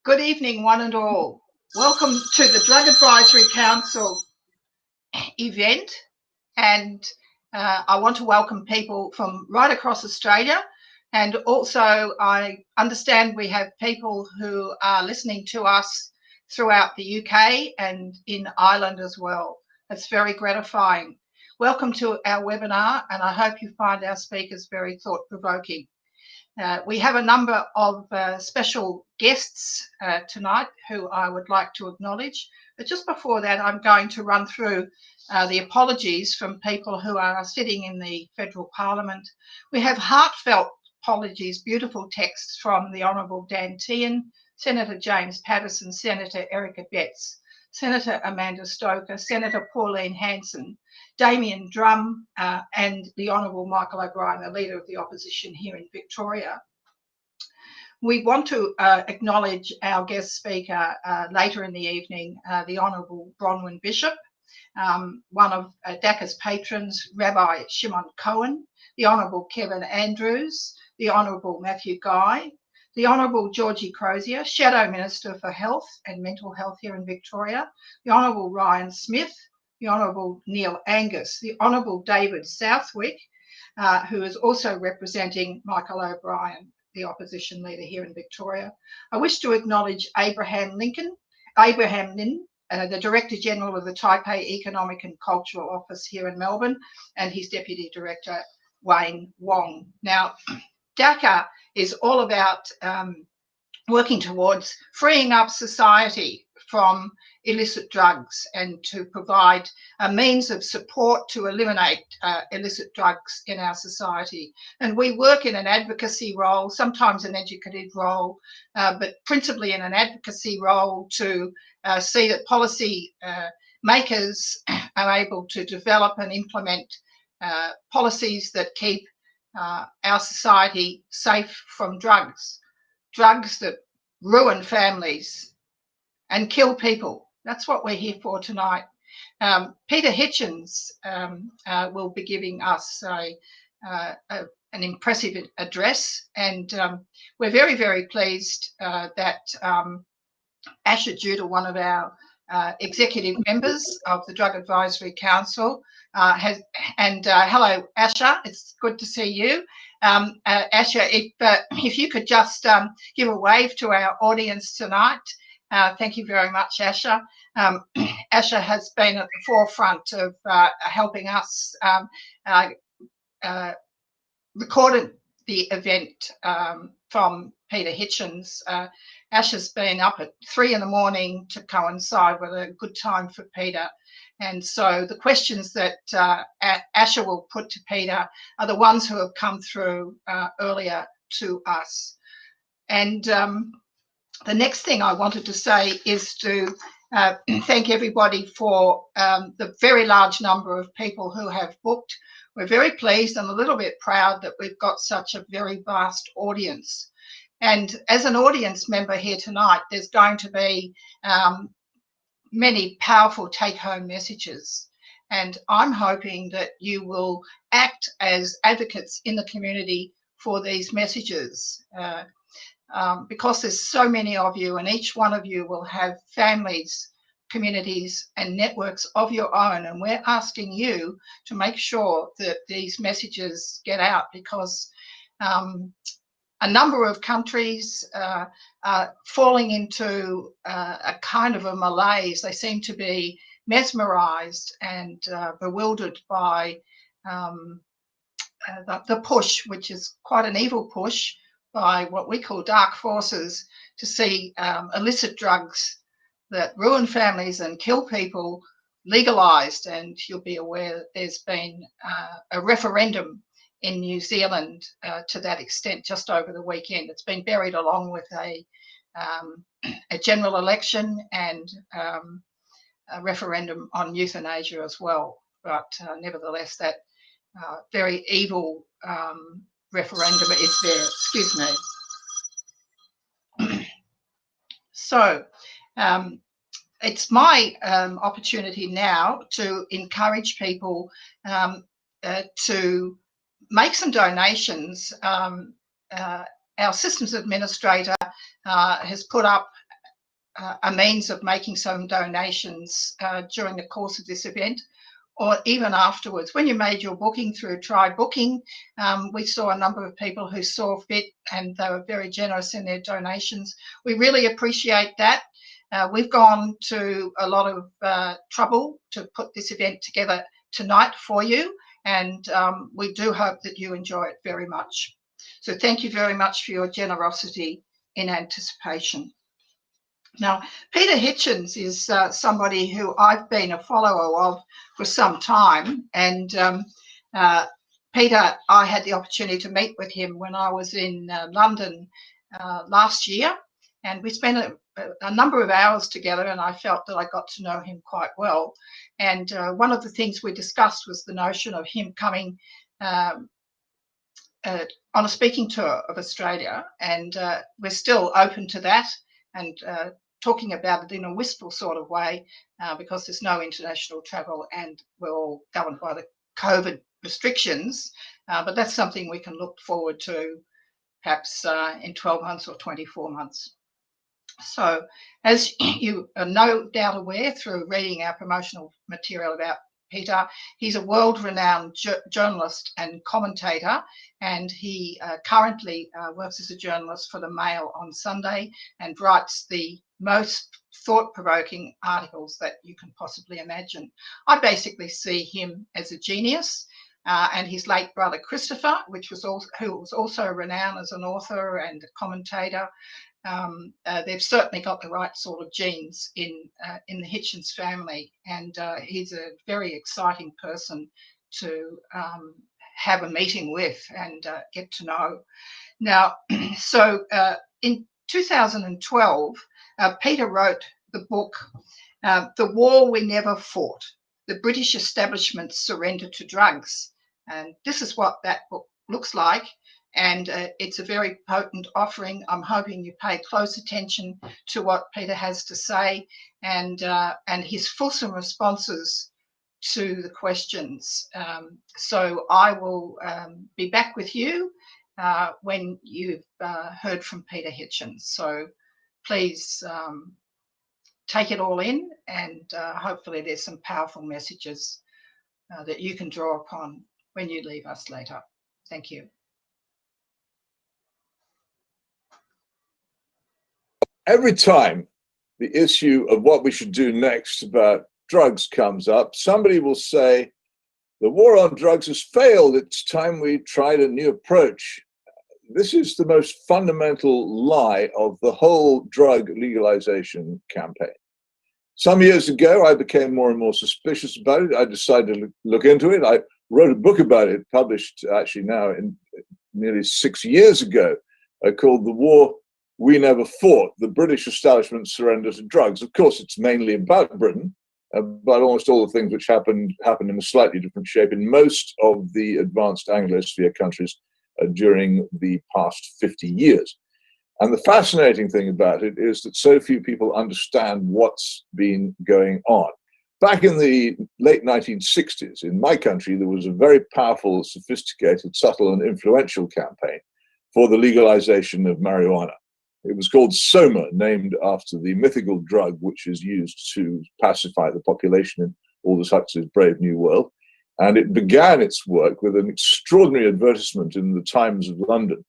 Good evening, one and all. Welcome to the Drug Advisory Council event. And I want to welcome people from right across Australia. And also, I understand we have people who are listening to us throughout the UK and in Ireland as well. It's very gratifying. Welcome to our webinar, and I hope you find our speakers very thought-provoking. We have a number of special guests tonight who I would like to acknowledge. But just before that, I'm going to run through the apologies from people who are sitting in the Federal Parliament. We have heartfelt apologies, beautiful texts from the Honourable Dan Tehan, Senator James Paterson, Senator Erica Betts, Senator Amanda Stoker, Senator Pauline Hanson, Damien Drum, and the Honourable Michael O'Brien, the Leader of the Opposition here in Victoria. We want to acknowledge our guest speaker later in the evening, the Honourable Bronwyn Bishop, one of DACA's patrons, Rabbi Shimon Cohen, the Honourable Kevin Andrews, the Honourable Matthew Guy, the Honourable Georgie Crozier, Shadow Minister for Health and Mental Health here in Victoria, the Honourable Ryan Smith, the Honourable Neil Angus, the Honourable David Southwick, who is also representing Michael O'Brien, the opposition leader here in Victoria. I wish to acknowledge Abraham Lin, the Director General of the Taipei Economic and Cultural Office here in Melbourne, and his Deputy Director, Wayne Wong. Now, DACA is all about working towards freeing up society from illicit drugs and to provide a means of support to eliminate illicit drugs in our society. And we work in an advocacy role, sometimes an educative role, but principally in an advocacy role to see that policy makers are able to develop and implement policies that keep our society safe from drugs that ruin families and kill people. That's what we're here for tonight. Peter Hitchens will be giving us an impressive address, and we're very, very pleased that Asha Judah, one of our executive members of the Drug Advisory Council, hello Asha, it's good to see you. Asha, if you could just give a wave to our audience tonight. Thank you very much, Asha. Asha has been at the forefront of helping us record the event from Peter Hitchens. Asha's been up at 3 in the morning to coincide with a good time for Peter. And so the questions that Asha will put to Peter are the ones who have come through earlier to us. And the next thing I wanted to say is to thank everybody for the very large number of people who have booked. We're very pleased and a little bit proud that we've got such a very vast audience. And as an audience member here tonight, there's going to be many powerful take-home messages. And I'm hoping that you will act as advocates in the community for these messages. Because there's so many of you, and each one of you will have families, communities and networks of your own, and we're asking you to make sure that these messages get out, because a number of countries are falling into a kind of a malaise. They seem to be mesmerized and bewildered by the push, which is quite an evil push, by what we call dark forces, to see illicit drugs that ruin families and kill people legalised. And you'll be aware that there's been a referendum in New Zealand to that extent just over the weekend. It's been buried along with a general election and a referendum on euthanasia as well. But nevertheless, that very evil referendum is there. Excuse me. So it's my opportunity now to encourage people to make some donations. Our systems administrator has put up a means of making some donations during the course of this event, or even afterwards. When you made your booking through Try Booking, we saw a number of people who saw fit and they were very generous in their donations. We really appreciate that. We've gone to a lot of trouble to put this event together tonight for you, and we do hope that you enjoy it very much. So thank you very much for your generosity in anticipation. Now, Peter Hitchens is somebody who I've been a follower of for some time, and Peter, I had the opportunity to meet with him when I was in London last year, and we spent a number of hours together, and I felt that I got to know him quite well. And one of the things we discussed was the notion of him coming on a speaking tour of Australia, and we're still open to that and talking about it in a wistful sort of way, because there's no international travel and we're all governed by the COVID restrictions, but that's something we can look forward to perhaps in 12 months or 24 months. So as you are no doubt aware through reading our promotional material about Peter, he's a world-renowned journalist and commentator, and he currently works as a journalist for the Mail on Sunday and writes the most thought-provoking articles that you can possibly imagine. I basically see him as a genius, and his late brother Christopher, who was also renowned as an author and a commentator. They've certainly got the right sort of genes in the Hitchens family, and he's a very exciting person to have a meeting with and get to know. Now, so in 2012, Peter wrote the book, The War We Never Fought, The British Establishment's Surrender to Drugs. And this is what that book looks like. And it's a very potent offering. I'm hoping you pay close attention to what Peter has to say and his fulsome responses to the questions. So I will be back with you when you've heard from Peter Hitchens. So please take it all in, and hopefully there's some powerful messages that you can draw upon when you leave us later. Thank you. Every time the issue of what we should do next about drugs comes up, somebody will say, the war on drugs has failed. It's time we tried a new approach. This is the most fundamental lie of the whole drug legalization campaign. Some years ago, I became more and more suspicious about it. I decided to look into it. I wrote a book about it, published actually now in nearly 6 years ago, called The War We Never Fought, The British Establishment's Surrender to Drugs. Of course, it's mainly about Britain, but almost all the things which happened in a slightly different shape in most of the advanced Anglosphere countries during the past 50 years. And the fascinating thing about it is that so few people understand what's been going on. Back in the late 1960s, in my country, there was a very powerful, sophisticated, subtle, and influential campaign for the legalization of marijuana. It was called Soma, named after the mythical drug which is used to pacify the population in Aldous Huxley's Brave New World. And it began its work with an extraordinary advertisement in the Times of London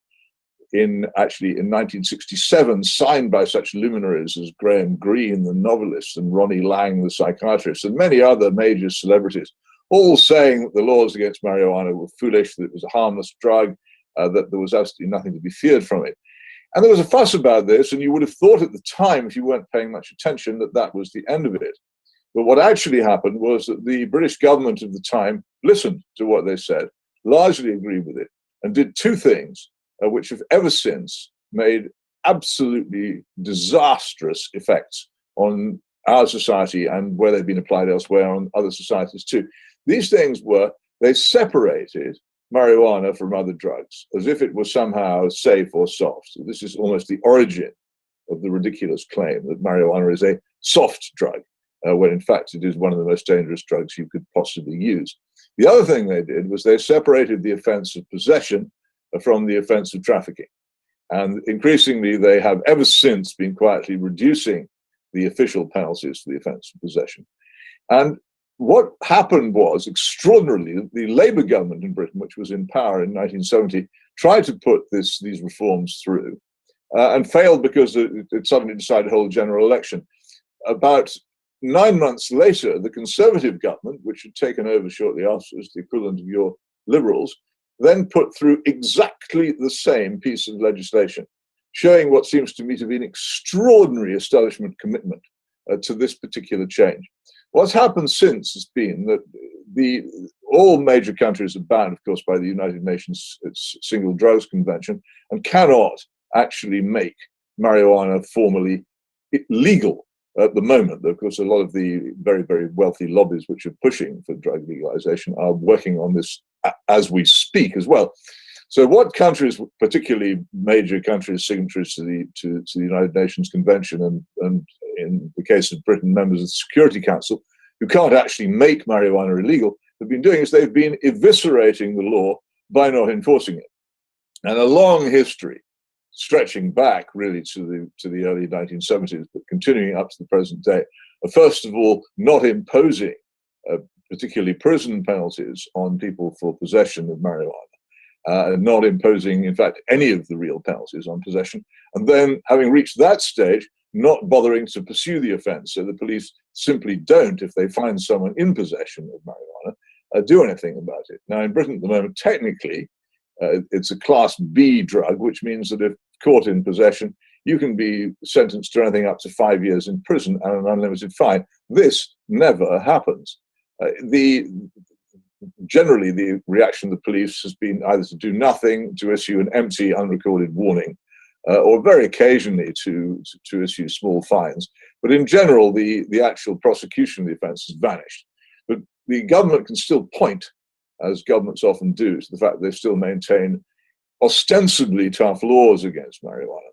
in 1967, signed by such luminaries as Graham Greene, the novelist, and Ronnie Lang, the psychiatrist, and many other major celebrities, all saying that the laws against marijuana were foolish, that it was a harmless drug, that there was absolutely nothing to be feared from it. And there was a fuss about this, and you would have thought at the time, if you weren't paying much attention, that that was the end of it. But what actually happened was that the British government of the time listened to what they said, largely agreed with it, and did two things, which have ever since made absolutely disastrous effects on our society and where they've been applied elsewhere on other societies too. These things were, they separated marijuana from other drugs, as if it was somehow safe or soft. So this is almost the origin of the ridiculous claim that marijuana is a soft drug, when in fact it is one of the most dangerous drugs you could possibly use. The other thing they did was they separated the offense of possession from the offense of trafficking. And increasingly, they have ever since been quietly reducing the official penalties for the offence of possession. And what happened was, extraordinarily, the Labour government in Britain, which was in power in 1970, tried to put these reforms through and failed because it suddenly decided to hold a general election. About 9 months later, the Conservative government, which had taken over shortly afterwards, the equivalent of your Liberals, then put through exactly the same piece of legislation, showing what seems to me to be an extraordinary establishment commitment to this particular change. What's happened since has been that all major countries are bound, of course, by the United Nations Single Drugs Convention and cannot actually make marijuana formally legal at the moment. Though, of course, a lot of the very, very wealthy lobbies which are pushing for drug legalization are working on this as we speak as well. So what countries, particularly major countries, signatories to the United Nations Convention, and in the case of Britain, members of the Security Council, who can't actually make marijuana illegal, have been doing is they've been eviscerating the law by not enforcing it. And a long history, stretching back really to the early 1970s, but continuing up to the present day, first of all, not imposing particularly prison penalties on people for possession of marijuana, not imposing, in fact, any of the real penalties on possession, and then, having reached that stage, not bothering to pursue the offence. So the police simply don't, if they find someone in possession of marijuana, do anything about it. Now, in Britain at the moment, technically, it's a Class B drug, which means that if caught in possession, you can be sentenced to anything up to 5 years in prison and an unlimited fine. This never happens. Generally, the reaction of the police has been either to do nothing, to issue an empty, unrecorded warning, or very occasionally to issue small fines. But in general, the actual prosecution of the offence has vanished. But the government can still point, as governments often do, to the fact that they still maintain ostensibly tough laws against marijuana.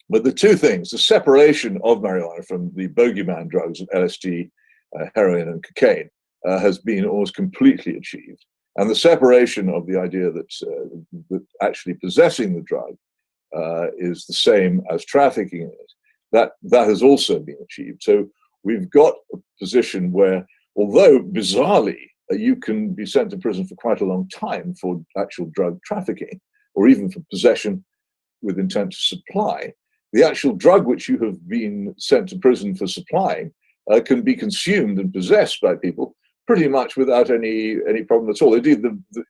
But the two things, the separation of marijuana from the bogeyman drugs of LSD, heroin, and cocaine, has been almost completely achieved. And the separation of the idea that actually possessing the drug is the same as trafficking in it, that has also been achieved. So we've got a position where, although bizarrely, you can be sent to prison for quite a long time for actual drug trafficking, or even for possession with intent to supply, the actual drug which you have been sent to prison for supplying can be consumed and possessed by people pretty much without any problem at all. Indeed,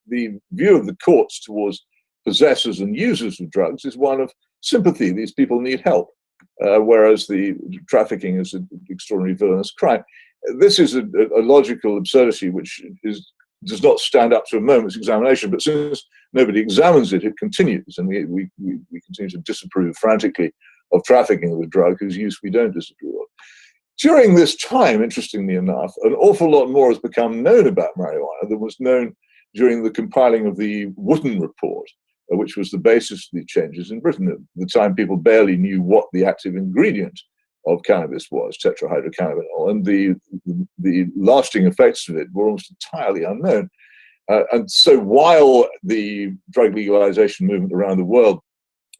the view of the courts towards possessors and users of drugs is one of sympathy. These people need help, whereas the trafficking is an extraordinarily villainous crime. This is a logical absurdity which does not stand up to a moment's examination, but since nobody examines it, it continues, and we continue to disapprove frantically of trafficking of a drug whose use we don't disapprove of. During this time, interestingly enough, an awful lot more has become known about marijuana than was known during the compiling of the Wootton report, which was the basis for the changes in Britain. At the time, people barely knew what the active ingredient of cannabis was, tetrahydrocannabinol, and the lasting effects of it were almost entirely unknown. And so while the drug legalization movement around the world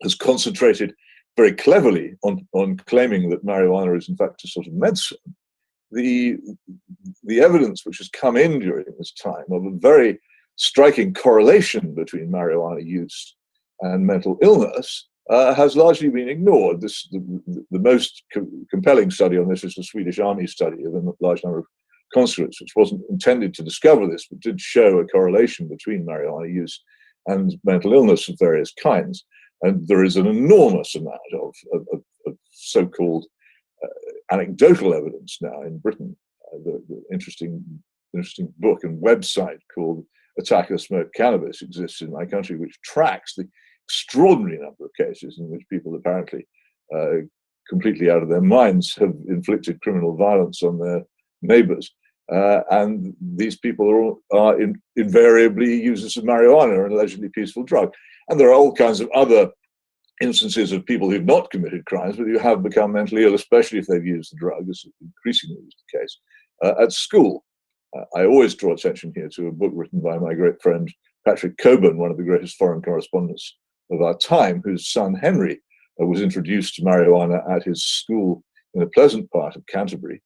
has concentrated very cleverly on claiming that marijuana is in fact a sort of medicine, the evidence which has come in during this time of a very striking correlation between marijuana use and mental illness has largely been ignored. The most compelling study on this is the Swedish Army study of a large number of conscripts, which wasn't intended to discover this, but did show a correlation between marijuana use and mental illness of various kinds. And there is an enormous amount of so-called anecdotal evidence now in Britain. The interesting book and website called Attackers Smoke Cannabis exists in my country, which tracks the extraordinary number of cases in which people apparently completely out of their minds have inflicted criminal violence on their neighbors. And these people are invariably users of marijuana, an allegedly peaceful drug. And there are all kinds of other instances of people who've not committed crimes, but who have become mentally ill, especially if they've used the drug, as increasingly is the case, at school. I always draw attention here to a book written by my great friend Patrick Cockburn, one of the greatest foreign correspondents of our time, whose son Henry was introduced to marijuana at his school in a pleasant part of Canterbury,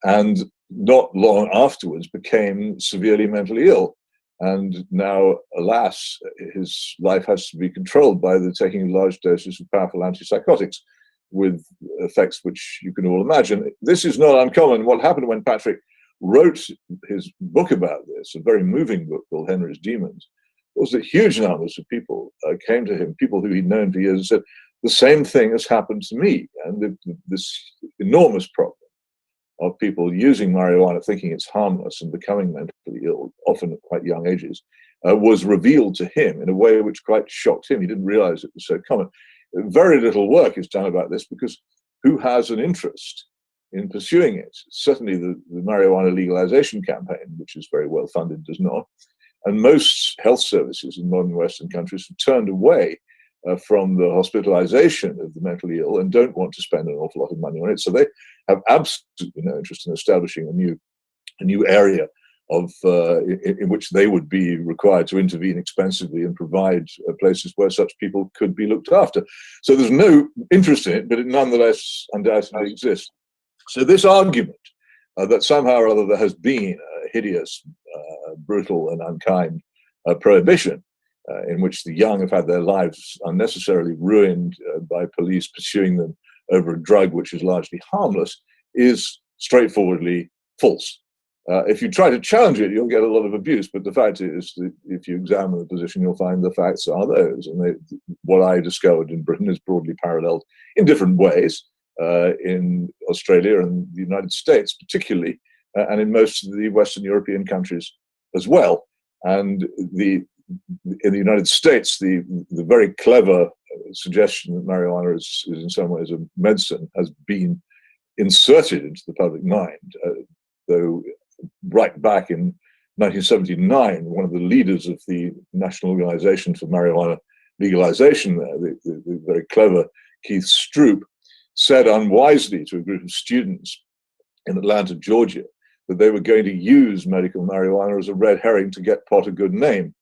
and not long afterwards became severely mentally ill. And now, alas, his life has to be controlled by the taking of large doses of powerful antipsychotics with effects which you can all imagine. This is not uncommon. What happened when Patrick wrote his book about this, a very moving book called Henry's Demons, was that huge numbers of people came to him, people who he'd known for years, and said, the same thing has happened to me. And this enormous problem of people using marijuana, thinking it's harmless and becoming mentally ill, often at quite young ages, was revealed to him in a way which quite shocked him. He didn't realize it was so common. Very little work is done about this because who has an interest in pursuing it? Certainly the marijuana legalization campaign, which is very well funded, does not. And most health services in modern Western countries have turned away from the hospitalization of the mentally ill and don't want to spend an awful lot of money on it. So they have absolutely no interest in establishing a new area of in which they would be required to intervene expensively and provide places where such people could be looked after. So there's no interest in it, but it nonetheless undoubtedly exists. So this argument that somehow or other there has been a hideous, brutal and unkind prohibition in which the young have had their lives unnecessarily ruined by police pursuing them over a drug which is largely harmless is straightforwardly false. If you try to challenge it, you'll get a lot of abuse. But the fact is that if you examine the position, you'll find the facts are those. And what I discovered in Britain is broadly paralleled in different ways in Australia and the United States, particularly, and in most of the Western European countries as well. And in the United States, the very clever suggestion that marijuana is in some ways a medicine has been inserted into the public mind, though right back in 1979, one of the leaders of the National Organization for Marijuana Legalization, the very clever Keith Stroop, said unwisely to a group of students in Atlanta, Georgia, that they were going to use medical marijuana as a red herring to get pot a good name.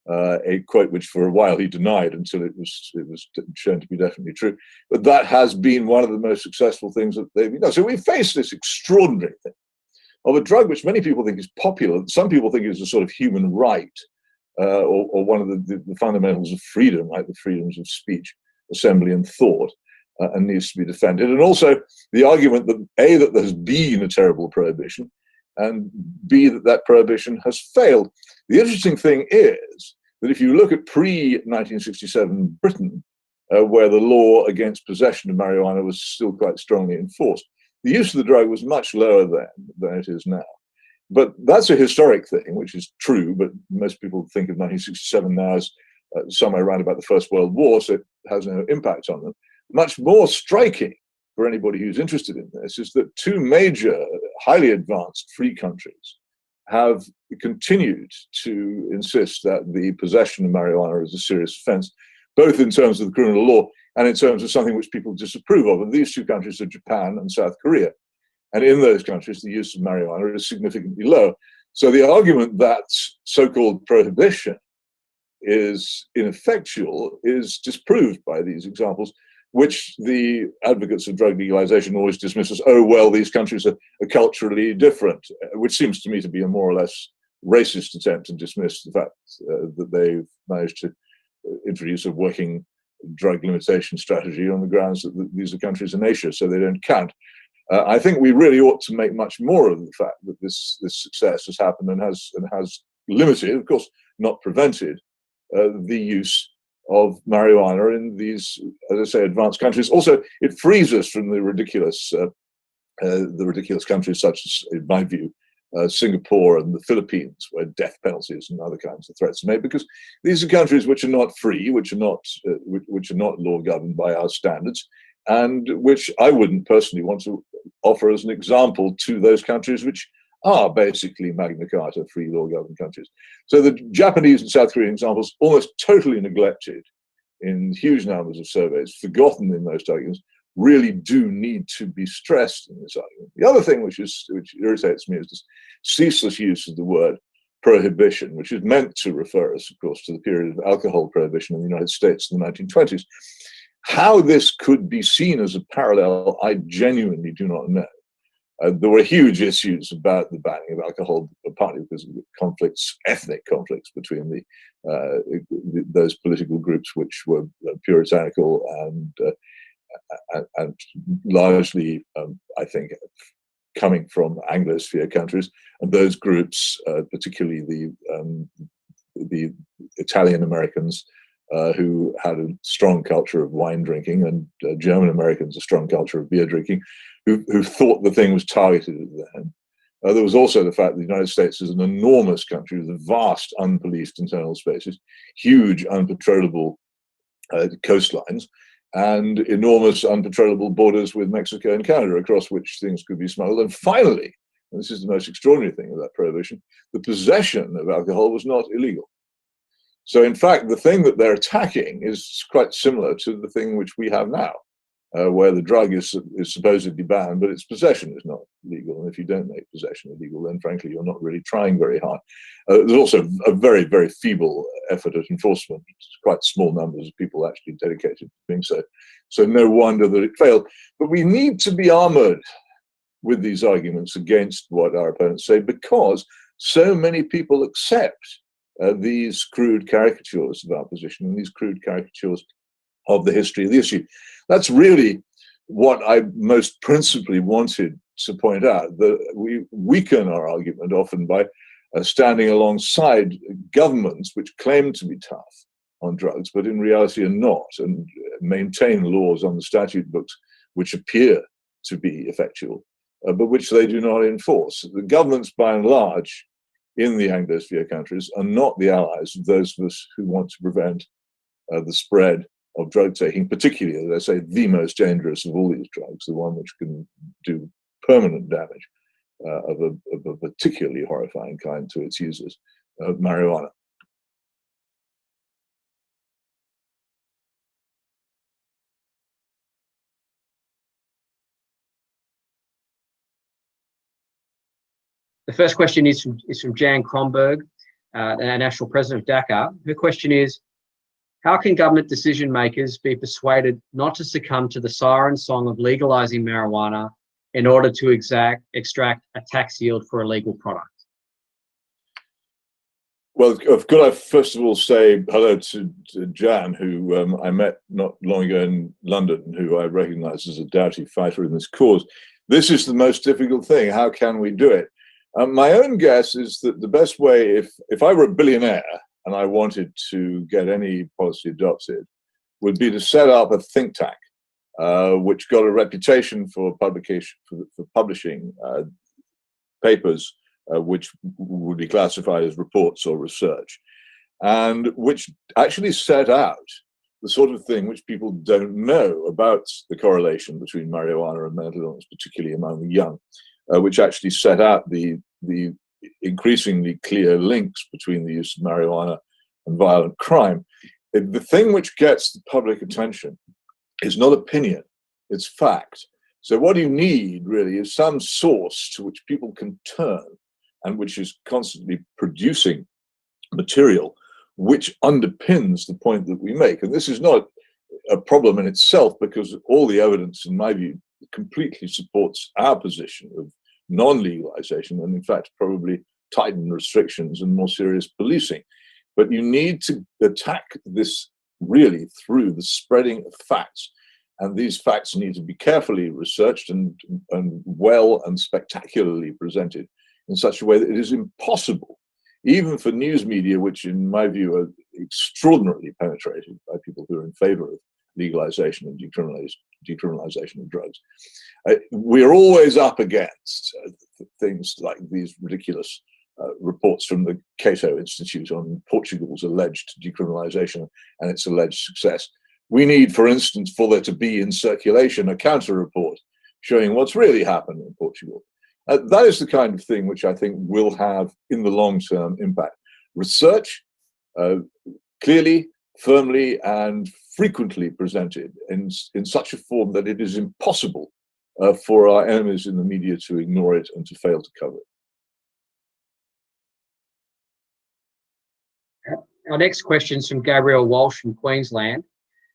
A quote which for a while he denied until it was shown to be definitely true. But that has been one of the most successful things that they've done. So we face this extraordinary thing of a drug which many people think is popular. Some people think is a sort of human right or one of the fundamentals of freedom, like the freedoms of speech, assembly and thought, and needs to be defended. And also the argument that A, that there's been a terrible prohibition, and B, that prohibition has failed. The interesting thing is that if you look at pre-1967 Britain, where the law against possession of marijuana was still quite strongly enforced, the use of the drug was much lower then than it is now. But that's a historic thing, which is true, but most people think of 1967 now as somewhere around about the First World War, so it has no impact on them. Much more striking for anybody who's interested in this is that two major, highly advanced free countries have continued to insist that the possession of marijuana is a serious offense, both in terms of the criminal law and in terms of something which people disapprove of. And these two countries are Japan and South Korea. And in those countries, the use of marijuana is significantly low. So the argument that so-called prohibition is ineffectual is disproved by these examples, which the advocates of drug legalization always dismiss as, oh, well, these countries are culturally different, which seems to me to be a more or less racist attempt to dismiss the fact that they've managed to introduce a working drug limitation strategy on the grounds that these are countries in Asia, so they don't count. I think we really ought to make much more of the fact that this success has happened and has limited, of course, not prevented, the use of marijuana in these, as I say, advanced countries. Also, it frees us from the ridiculous countries such as, in my view, Singapore and the Philippines, where death penalties and other kinds of threats are made, because these are countries which are not free, which are not law governed by our standards, and which I wouldn't personally want to offer as an example to those countries which are basically Magna Carta free law governed countries. So the Japanese and South Korean examples, almost totally neglected in huge numbers of surveys, forgotten in most arguments, really do need to be stressed in this argument. The other thing which irritates me is this ceaseless use of the word prohibition, which is meant to refer us, of course, to the period of alcohol prohibition in the United States in the 1920s. How this could be seen as a parallel, I genuinely do not know. There were huge issues about the banning of alcohol, partly because of conflicts, ethnic conflicts between those political groups which were puritanical and largely, I think, coming from Anglosphere countries, and those groups, particularly the Italian Americans, who had a strong culture of wine drinking, and German Americans a strong culture of beer drinking, who thought the thing was targeted at them. There was also the fact that the United States is an enormous country with vast unpoliced internal spaces, huge unpatrollable coastlines, and enormous unpatrollable borders with Mexico and Canada, across which things could be smuggled. And finally, and this is the most extraordinary thing about prohibition, the possession of alcohol was not illegal. So in fact, the thing that they're attacking is quite similar to the thing which we have now, where the drug is supposedly banned, but its possession is not legal. And if you don't make possession illegal, then frankly, you're not really trying very hard. There's also a very, very feeble effort at enforcement. It's quite small numbers of people actually dedicated to doing so. So no wonder that it failed. But we need to be armored with these arguments against what our opponents say, because so many people accept these crude caricatures of our position and these crude caricatures of the history of the issue. That's really what I most principally wanted to point out, that we weaken our argument often by standing alongside governments which claim to be tough on drugs, but in reality are not, and maintain laws on the statute books which appear to be effectual, but which they do not enforce. The governments, by and large, in the Anglosphere countries are not the allies of those of us who want to prevent the spread of drug taking, particularly, as I say, the most dangerous of all these drugs, the one which can do permanent damage of a particularly horrifying kind to its users, marijuana. The first question is from Jan Kronberg, the National President of Dakar. Her question is, how can government decision makers be persuaded not to succumb to the siren song of legalizing marijuana in order to extract a tax yield for a legal product? Well, could I first of all say hello to Jan, who I met not long ago in London, who I recognize as a doughty fighter in this cause. This is the most difficult thing. How can we do it? My own guess is that the best way, if I were a billionaire and I wanted to get any policy adopted, would be to set up a think tank, which got a reputation for publication, for publishing papers which would be classified as reports or research, and which actually set out the sort of thing which people don't know about the correlation between marijuana and mental illness, particularly among the young, which actually set out the increasingly clear links between the use of marijuana and violent crime. The thing which gets the public attention is not opinion, it's fact. So what you need really is some source to which people can turn and which is constantly producing material which underpins the point that we make. And this is not a problem in itself, because all the evidence, in my view, completely supports our position of non-legalization and, in fact, probably tightened restrictions and more serious policing. But you need to attack this really through the spreading of facts. And these facts need to be carefully researched and well and spectacularly presented in such a way that it is impossible, even for news media, which in my view are extraordinarily penetrated by people who are in favor of legalization and decriminalization of drugs. We're always up against things like these ridiculous reports from the Cato Institute on Portugal's alleged decriminalization and its alleged success. We need, for instance, for there to be in circulation a counter report showing what's really happened in Portugal. That is the kind of thing which I think will have, in the long term, impact. Research, clearly, firmly, and frequently presented in such a form that it is impossible for our enemies in the media to ignore it and to fail to cover it. Our next question is from Gabrielle Walsh from Queensland.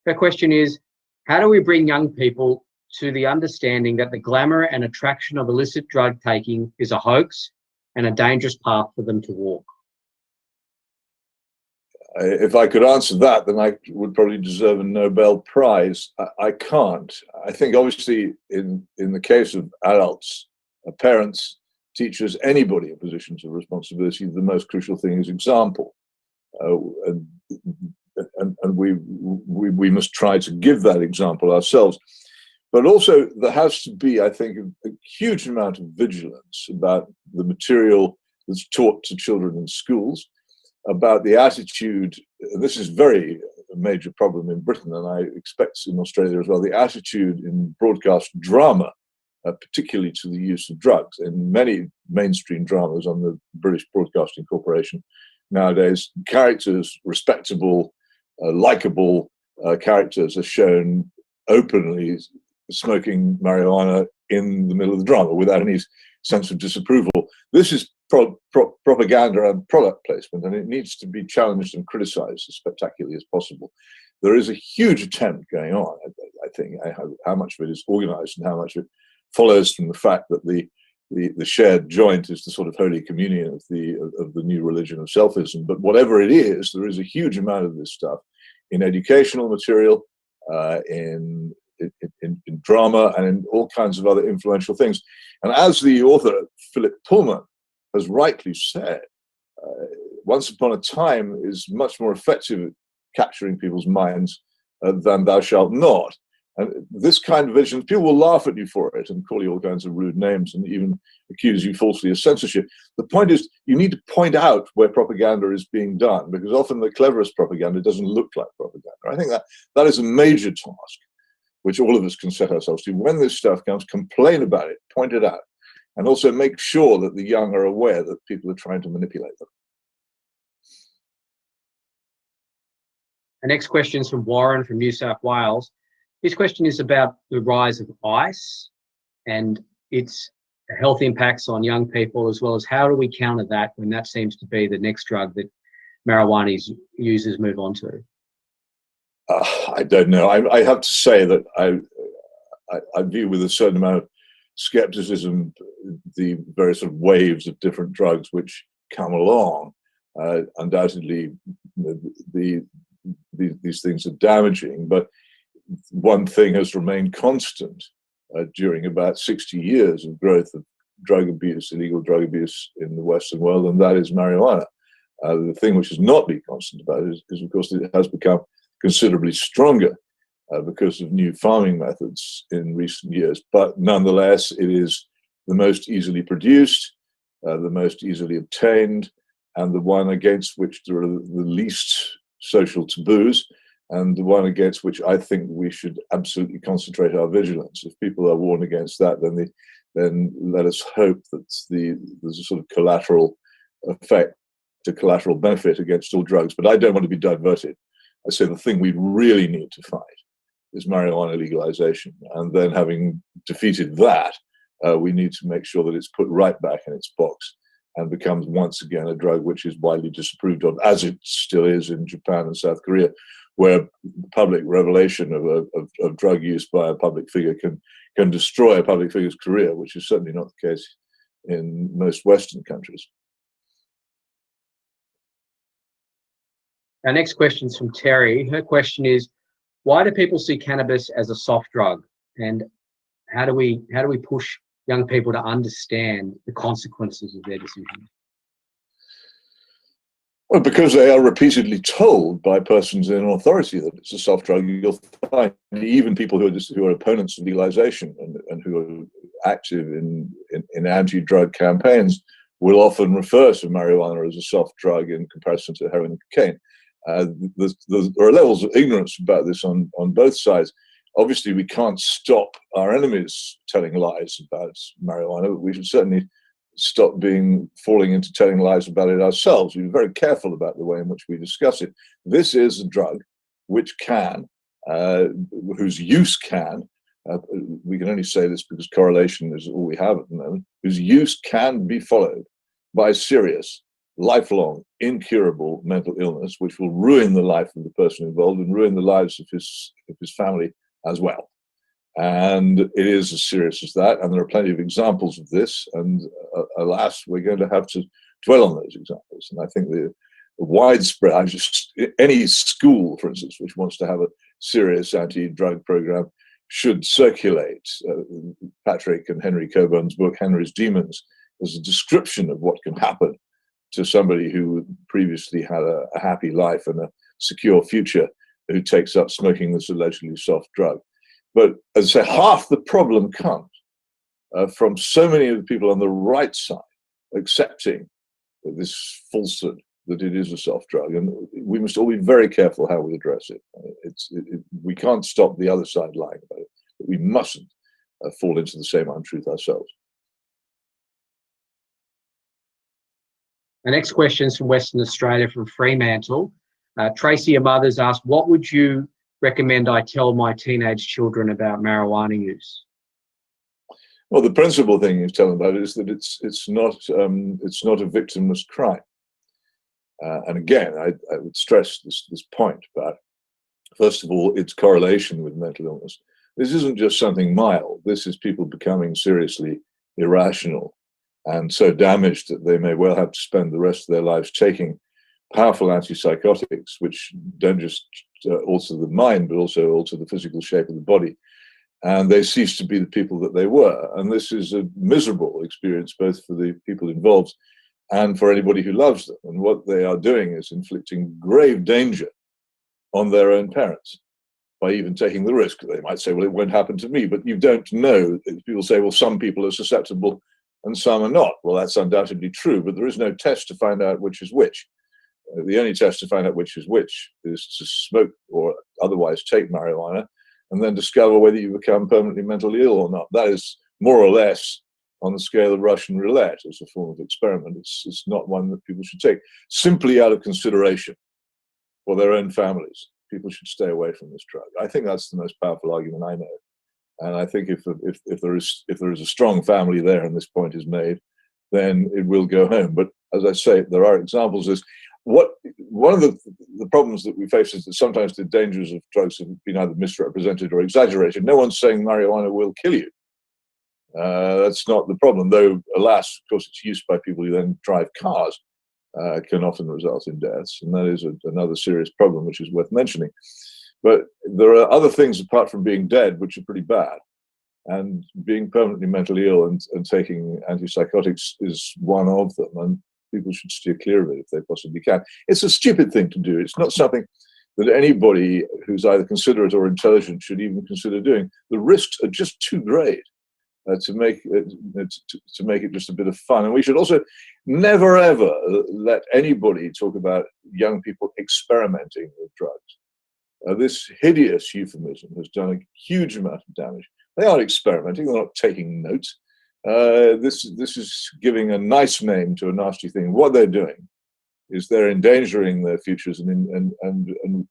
Her question is, How do we bring young people to the understanding that the glamour and attraction of illicit drug taking is a hoax and a dangerous path for them to walk? If I could answer that, then I would probably deserve a Nobel Prize. I can't. I think obviously in the case of adults, parents, teachers, anybody in positions of responsibility, the most crucial thing is example. And we must try to give that example ourselves. But also there has to be, I think, a huge amount of vigilance about the material that's taught to children in schools, about the attitude. This is very a major problem in Britain, and I expect in Australia as well, the attitude in broadcast drama, particularly to the use of drugs. In many mainstream dramas on the British Broadcasting Corporation nowadays, characters, respectable, likable characters are shown openly smoking marijuana in the middle of the drama without any sense of disapproval. This is propaganda and product placement, and it needs to be challenged and criticized as spectacularly as possible. There is a huge attempt going on, I think, how much of it is organized and how much of it follows from the fact that the shared joint is the sort of holy communion of the new religion of selfism. But whatever it is, there is a huge amount of this stuff in educational material, in drama, and in all kinds of other influential things. And as the author Philip Pullman has rightly said, Once Upon a Time is much more effective at capturing people's minds than Thou Shalt Not. And this kind of vision, people will laugh at you for it and call you all kinds of rude names and even accuse you falsely of censorship. The point is, you need to point out where propaganda is being done, because often the cleverest propaganda doesn't look like propaganda. I think that is a major task, which all of us can set ourselves to. When this stuff comes, complain about it, point it out, and also make sure that the young are aware that people are trying to manipulate them. The next question is from Warren from New South Wales. His question is about the rise of ice and its health impacts on young people, as well as how do we counter that when that seems to be the next drug that marijuana users move on to? I don't know. I have to say that I view with a certain amount of skepticism the various sort of waves of different drugs which come along. Undoubtedly, these things are damaging, but one thing has remained constant during about 60 years of growth of drug abuse, illegal drug abuse in the Western world, and that is marijuana. The thing which has not been constant about it is, of course, it has become considerably stronger because of new farming methods in recent years. But nonetheless, it is the most easily produced, the most easily obtained, and the one against which there are the least social taboos, and the one against which I think we should absolutely concentrate our vigilance. If people are warned against that, then let us hope that there's a sort of collateral effect, a collateral benefit against all drugs. But I don't want to be diverted. I say the thing we really need to fight is marijuana legalization. And then having defeated that, we need to make sure that it's put right back in its box and becomes once again a drug which is widely disapproved of, as it still is in Japan and South Korea, where public revelation of drug use by a public figure can destroy a public figure's career, which is certainly not the case in most Western countries. Our next question is from Terry. Her question is, why do people see cannabis as a soft drug, and how do we push young people to understand the consequences of their decisions? Well, because they are repeatedly told by persons in authority that it's a soft drug. You'll find even people who are opponents of legalization and who are active in anti-drug campaigns will often refer to marijuana as a soft drug in comparison to heroin and cocaine. There are levels of ignorance about this on both sides. Obviously, we can't stop our enemies telling lies about marijuana, but we should certainly stop falling into telling lies about it ourselves. We're very careful about the way in which we discuss it. This is a drug which whose use can, we can only say this because correlation is all we have at the moment, whose use can be followed by serious, lifelong, incurable mental illness, which will ruin the life of the person involved and ruin the lives of his family as well. And it is as serious as that. And there are plenty of examples of this. And alas, we're going to have to dwell on those examples. And I think the widespread, any school, for instance, which wants to have a serious anti-drug program should circulate Patrick and Henry Coburn's book, Henry's Demons, as a description of what can happen to somebody who previously had a happy life and a secure future, who takes up smoking this allegedly soft drug. But as I say, half the problem comes from so many of the people on the right side accepting this falsehood that it is a soft drug, and we must all be very careful how we address it. We can't stop the other side lying about it, but we mustn't fall into the same untruth ourselves. The next question is from Western Australia, from Fremantle. Tracy, your mother's asked, what would you recommend I tell my teenage children about marijuana use? Well, the principal thing you tell them about it is that it's not a victimless crime. And again, I would stress this point about, first of all, its correlation with mental illness. This isn't just something mild. This is people becoming seriously irrational and so damaged that they may well have to spend the rest of their lives taking powerful antipsychotics, which don't just alter the mind, but also alter the physical shape of the body. And they cease to be the people that they were. And this is a miserable experience, both for the people involved and for anybody who loves them. And what they are doing is inflicting grave danger on their own parents by even taking the risk. They might say, well, it won't happen to me, but you don't know. People say, well, some people are susceptible and some are not. Well, that's undoubtedly true, but there is no test to find out which is which. The only test to find out which is which is to smoke or otherwise take marijuana and then discover whether you become permanently mentally ill or not. That is more or less on the scale of Russian roulette as a form of experiment. It's not one that people should take simply out of consideration for their own families. People should stay away from this drug. I think that's the most powerful argument I know. And I think if there is a strong family there and this point is made, then it will go home. But as I say, there are examples of this. One of the problems that we face is that sometimes the dangers of drugs have been either misrepresented or exaggerated. No one's saying marijuana will kill you. That's not the problem, though, alas, of course, its use by people who then drive cars can often result in deaths, and that is another serious problem which is worth mentioning. But there are other things apart from being dead which are pretty bad, and being permanently mentally ill and taking antipsychotics is one of them, and people should steer clear of it if they possibly can. It's a stupid thing to do. It's not something that anybody who's either considerate or intelligent should even consider doing. The risks are just too great to make it just a bit of fun. And we should also never, ever let anybody talk about young people experimenting with drugs. This hideous euphemism has done a huge amount of damage. They aren't experimenting. They're not taking notes. This is giving a nice name to a nasty thing. What they're doing is they're endangering their futures and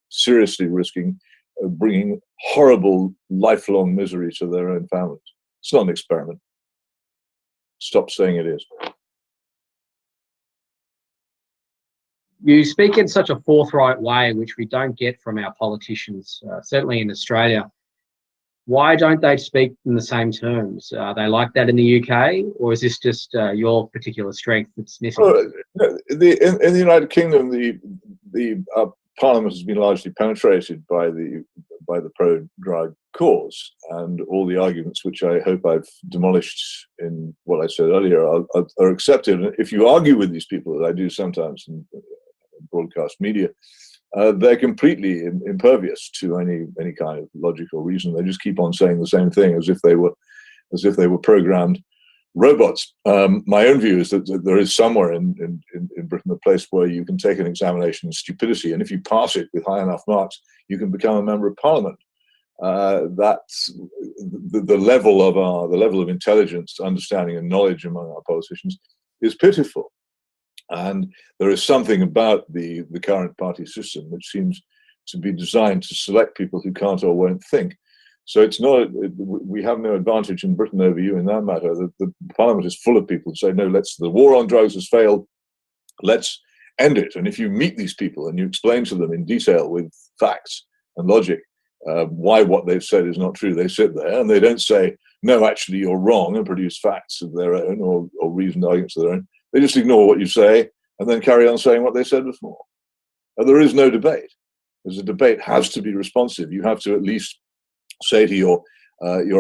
seriously risking bringing horrible lifelong misery to their own families. It's not an experiment. Stop saying it is. You speak in such a forthright way, which we don't get from our politicians, certainly in Australia. Why don't they speak in the same terms? Are they like that in the UK, or is this just your particular strength that's missing? Well, in the United Kingdom, the Parliament has been largely penetrated by the pro-drug cause, and all the arguments which I hope I've demolished in what I said earlier are accepted. And if you argue with these people, as I do sometimes in broadcast media, they're completely impervious to any kind of logical reason. They just keep on saying the same thing as if they were programmed robots. My own view is that there is somewhere in Britain a place where you can take an examination in stupidity, and if you pass it with high enough marks, you can become a member of Parliament. That's the level of intelligence, understanding, and knowledge among our politicians is pitiful. And there is something about the current party system which seems to be designed to select people who can't or won't think. So it's not, we have no advantage in Britain over you in that matter. The Parliament is full of people who say, no, the war on drugs has failed, let's end it. And if you meet these people and you explain to them in detail with facts and logic why what they've said is not true. They sit there and they don't say, no, actually, you're wrong, and produce facts of their own or reasoned arguments of their own. They just ignore what you say and then carry on saying what they said before. There is no debate. Because a debate has to be responsive. You have to at least say to your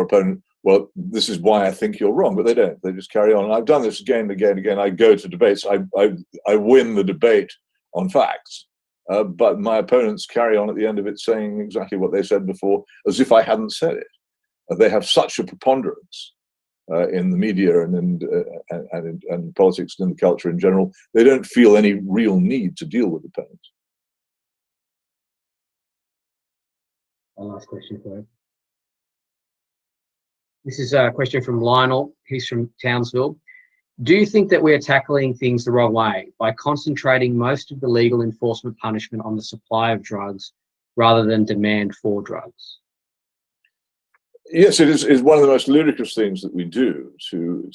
opponent, well, this is why I think you're wrong, but they don't. They just carry on. And I've done this again and again and again. I go to debates. I win the debate on facts, but my opponents carry on at the end of it saying exactly what they said before, as if I hadn't said it. They have such a preponderance in the media and in politics and in the culture in general. They don't feel any real need to deal with opponents. One last question for you. This is a question from Lionel. He's from Townsville. Do you think that we're tackling things the wrong way by concentrating most of the legal enforcement punishment on the supply of drugs rather than demand for drugs? Yes, it is one of the most ludicrous things that we do to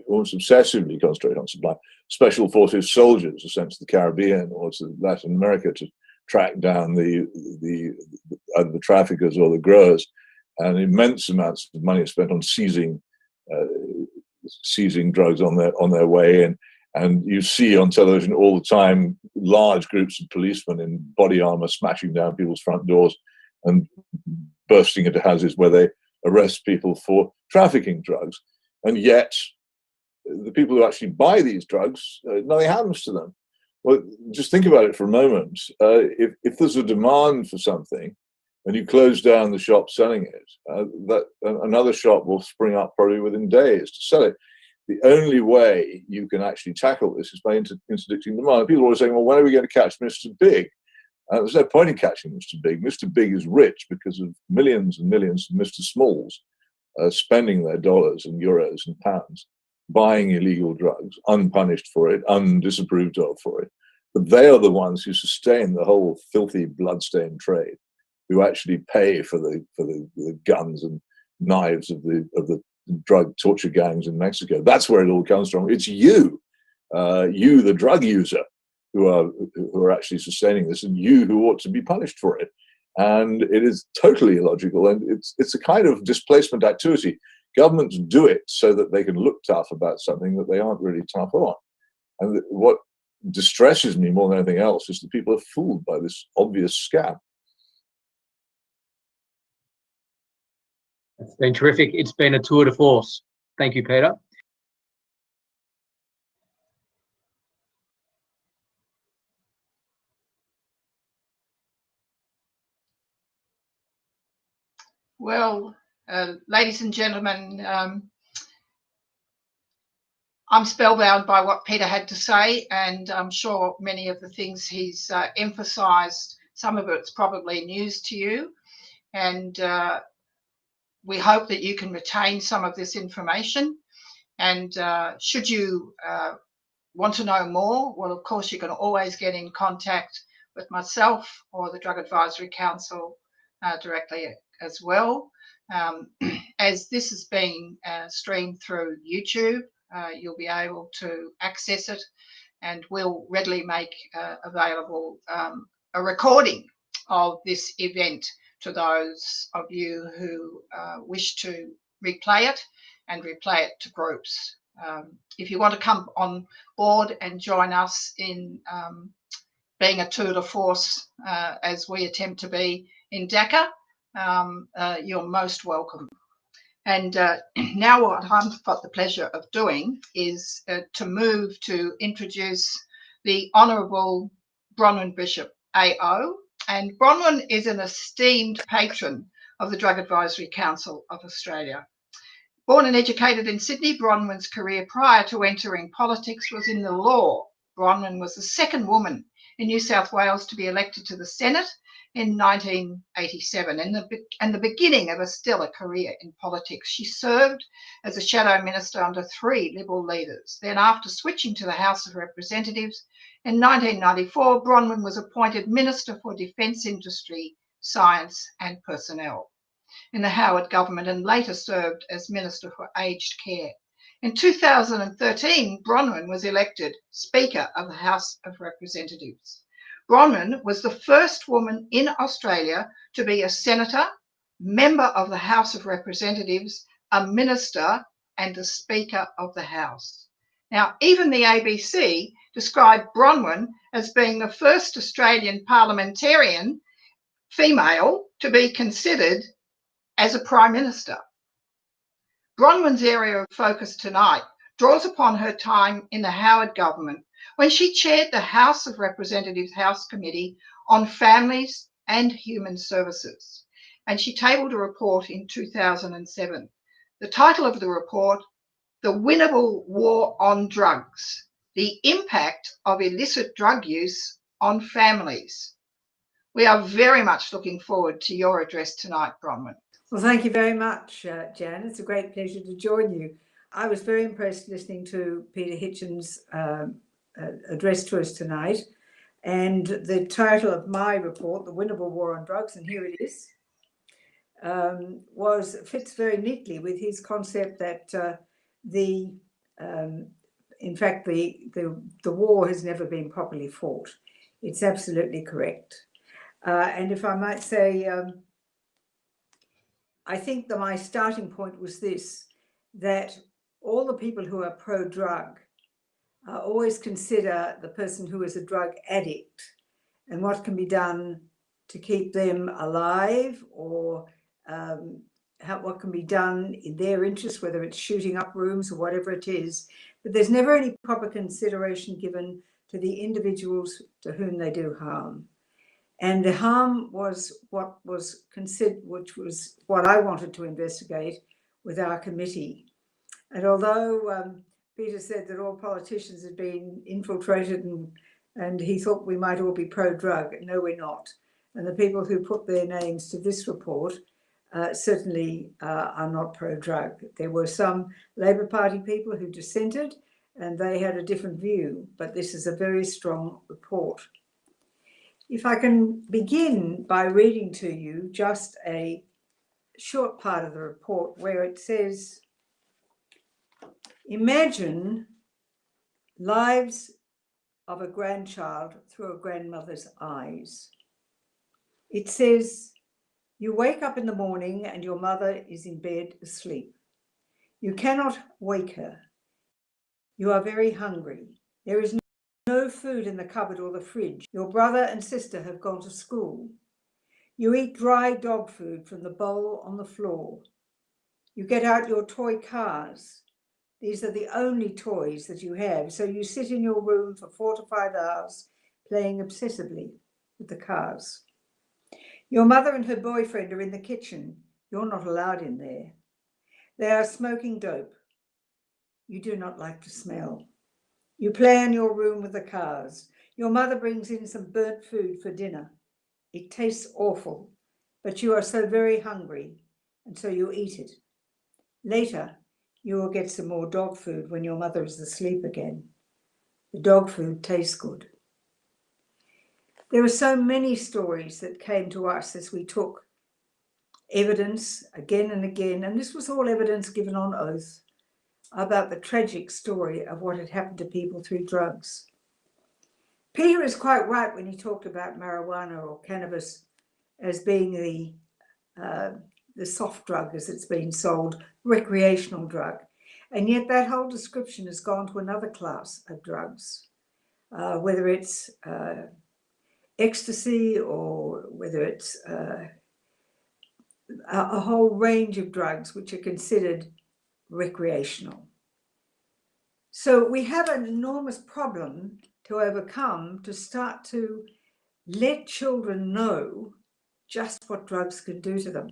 almost obsessively concentrate on supply. Special forces soldiers are sent to the Caribbean or to Latin America to track down the traffickers or the growers, and immense amounts of money are spent on seizing drugs on their way in. And you see on television all the time large groups of policemen in body armor smashing down people's front doors and bursting into houses where they arrest people for trafficking drugs. And yet the people who actually buy these drugs, nothing happens to them. Well, just think about it for a moment. If there's a demand for something and you close down the shop selling it, that another shop will spring up probably within days to sell it. The only way you can actually tackle this is by interdicting demand. People are always saying, well, when are we going to catch Mr. Big? There's no point in catching Mr. Big. Mr. Big is rich because of millions and millions of Mr. Smalls spending their dollars and euros and pounds buying illegal drugs, unpunished for it, undisapproved of for it. But they are the ones who sustain the whole filthy, bloodstained trade, who actually pay for the guns and knives of the drug torture gangs in Mexico. That's where it all comes from. It's you, the drug user, who are actually sustaining this, and you who ought to be punished for it. And it is totally illogical, and it's a kind of displacement activity. Governments do it so that they can look tough about something that they aren't really tough on. And what distresses me more than anything else is that people are fooled by this obvious scam. It's been terrific. It's been a tour de force. Thank you, Peter. Well, ladies and gentlemen, I'm spellbound by what Peter had to say, and I'm sure many of the things he's emphasised, some of it's probably news to you, and we hope that you can retain some of this information. And should you want to know more, well, of course, you can always get in contact with myself or the Drug Advisory Council directly as well. As this is being streamed through YouTube, you'll be able to access it, and we'll readily make available a recording of this event to those of you who wish to replay it and replay it to groups. If you want to come on board and join us in being a tour de force as we attempt to be in Dhaka, you're most welcome. And now what I've got the pleasure of doing is to move to introduce the Honourable Bronwyn Bishop AO. And Bronwyn is an esteemed patron of the Drug Advisory Council of Australia. Born and educated in Sydney, Bronwyn's career prior to entering politics was in the law. Bronwyn was the second woman in New South Wales to be elected to the Senate in 1987, and the beginning of a stellar career in politics. She served as a shadow minister under 3 Liberal leaders. Then, after switching to the House of Representatives in 1994, Bronwyn was appointed Minister for Defence Industry, Science and Personnel in the Howard government, and later served as Minister for Aged Care. In 2013, Bronwyn was elected Speaker of the House of Representatives. Bronwyn was the first woman in Australia to be a senator, member of the House of Representatives, a minister, and the Speaker of the House. Now, even the ABC described Bronwyn as being the first Australian parliamentarian female to be considered as a Prime Minister. Bronwyn's area of focus tonight draws upon her time in the Howard government when she chaired the House of Representatives House Committee on Families and Human Services, and she tabled a report in 2007. The title of the report, The Winnable War on Drugs, The Impact of Illicit Drug Use on Families. We are very much looking forward to your address tonight, Bronwyn. Well, thank you very much, Jan. It's a great pleasure to join you. I was very impressed listening to Peter Hitchens' address to us tonight. And the title of my report, The Winnable War on Drugs, and here it is, fits very neatly with his concept that in fact, the war has never been properly fought. It's absolutely correct. And if I might say, I think that my starting point was this, that all the people who are pro-drug always consider the person who is a drug addict and what can be done to keep them alive, or what can be done in their interest, whether it's shooting up rooms or whatever it is. But there's never any proper consideration given to the individuals to whom they do harm. And the harm was what was considered, which was what I wanted to investigate with our committee. And although Peter said that all politicians had been infiltrated and he thought we might all be pro-drug, no, we're not. And the people who put their names to this report certainly are not pro-drug. There were some Labor Party people who dissented and they had a different view, but this is a very strong report. If I can begin by reading to you just a short part of the report where it says, imagine lives of a grandchild through a grandmother's eyes. It says, you wake up in the morning and your mother is in bed asleep. You cannot wake her. You are very hungry. There is no food in the cupboard or the fridge. Your brother and sister have gone to school. You eat dry dog food from the bowl on the floor. You get out your toy cars. These are the only toys that you have. So you sit in your room for 4 to 5 hours playing obsessively with the cars. Your mother and her boyfriend are in the kitchen. You're not allowed in there. They are smoking dope. You do not like to smell. You play in your room with the cars. Your mother brings in some burnt food for dinner. It tastes awful, but you are so very hungry, and so you eat it. Later, you will get some more dog food when your mother is asleep again. The dog food tastes good. There are so many stories that came to us as we took evidence again and again, and this was all evidence given on oath, about the tragic story of what had happened to people through drugs. Peter is quite right when he talked about marijuana or cannabis as being the soft drug as it's been sold, recreational drug. And yet that whole description has gone to another class of drugs, whether it's ecstasy or whether it's a whole range of drugs which are considered recreational. So we have an enormous problem to overcome to start to let children know just what drugs can do to them.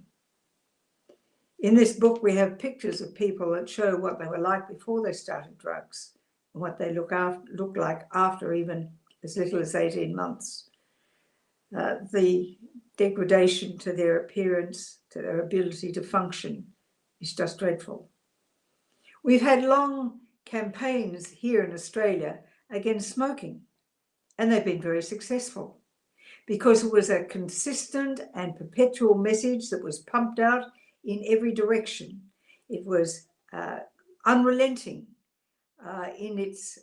In this book, we have pictures of people that show what they were like before they started drugs and what they look like after even as little as 18 months. The degradation to their appearance, to their ability to function is just dreadful. We've had long campaigns here in Australia against smoking, and they've been very successful because it was a consistent and perpetual message that was pumped out in every direction. It was unrelenting in its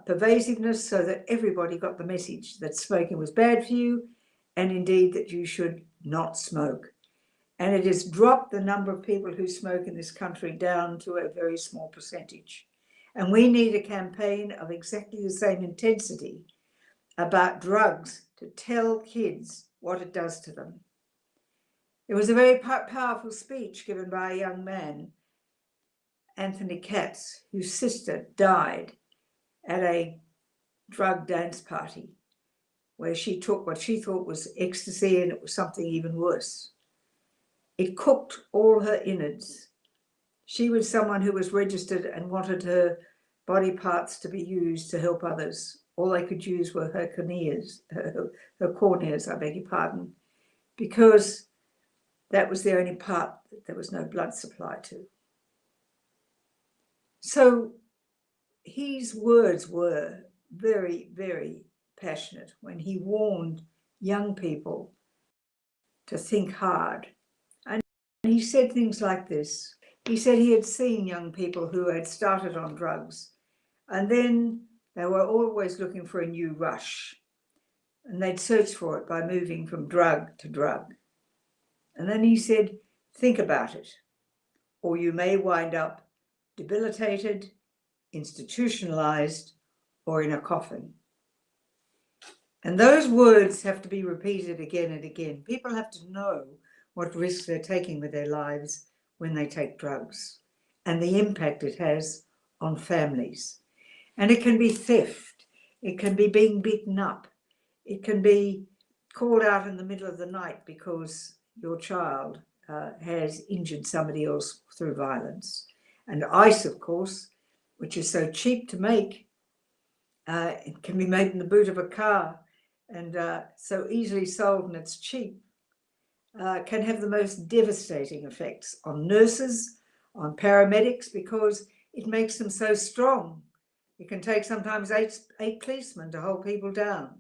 pervasiveness so that everybody got the message that smoking was bad for you, and indeed that you should not smoke. And it has dropped the number of people who smoke in this country down to a very small percentage. And we need a campaign of exactly the same intensity about drugs to tell kids what it does to them. There was a very powerful speech given by a young man, Anthony Katz, whose sister died at a drug dance party where she took what she thought was ecstasy, and it was something even worse. It cooked all her innards. She was someone who was registered and wanted her body parts to be used to help others. All they could use were her corneas, her corneas, I beg your pardon, because that was the only part that there was no blood supply to. So his words were very, very passionate when he warned young people to think hard. And he said things like this. He said he had seen young people who had started on drugs, and then they were always looking for a new rush, and they'd search for it by moving from drug to drug. And then he said, think about it, or you may wind up debilitated, institutionalized, or in a coffin. And those words have to be repeated again and again. People have to know what risks they're taking with their lives when they take drugs, and the impact it has on families. And it can be theft, it can be being beaten up, it can be called out in the middle of the night because your child has injured somebody else through violence. And ice, of course, which is so cheap to make, it can be made in the boot of a car, and so easily sold, and it's cheap, can have the most devastating effects on nurses, on paramedics, because it makes them so strong. It can take sometimes eight policemen to hold people down.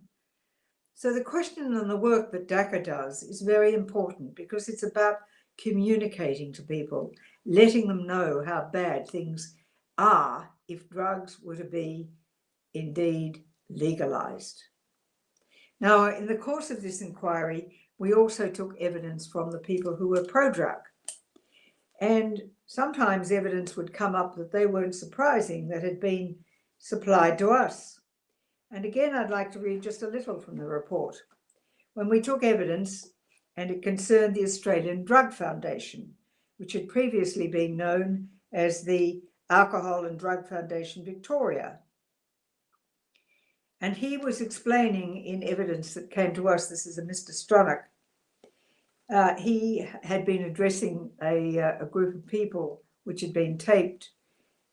So the question and the work that DACA does is very important, because it's about communicating to people, letting them know how bad things are if drugs were to be indeed legalized. Now, in the course of this inquiry, we also took evidence from the people who were pro-drug. And sometimes evidence would come up that they weren't surprising that had been supplied to us. And again, I'd like to read just a little from the report. When we took evidence, and it concerned the Australian Drug Foundation, which had previously been known as the Alcohol and Drug Foundation Victoria. And he was explaining in evidence that came to us, this is a Mr. Stronach, he had been addressing a group of people which had been taped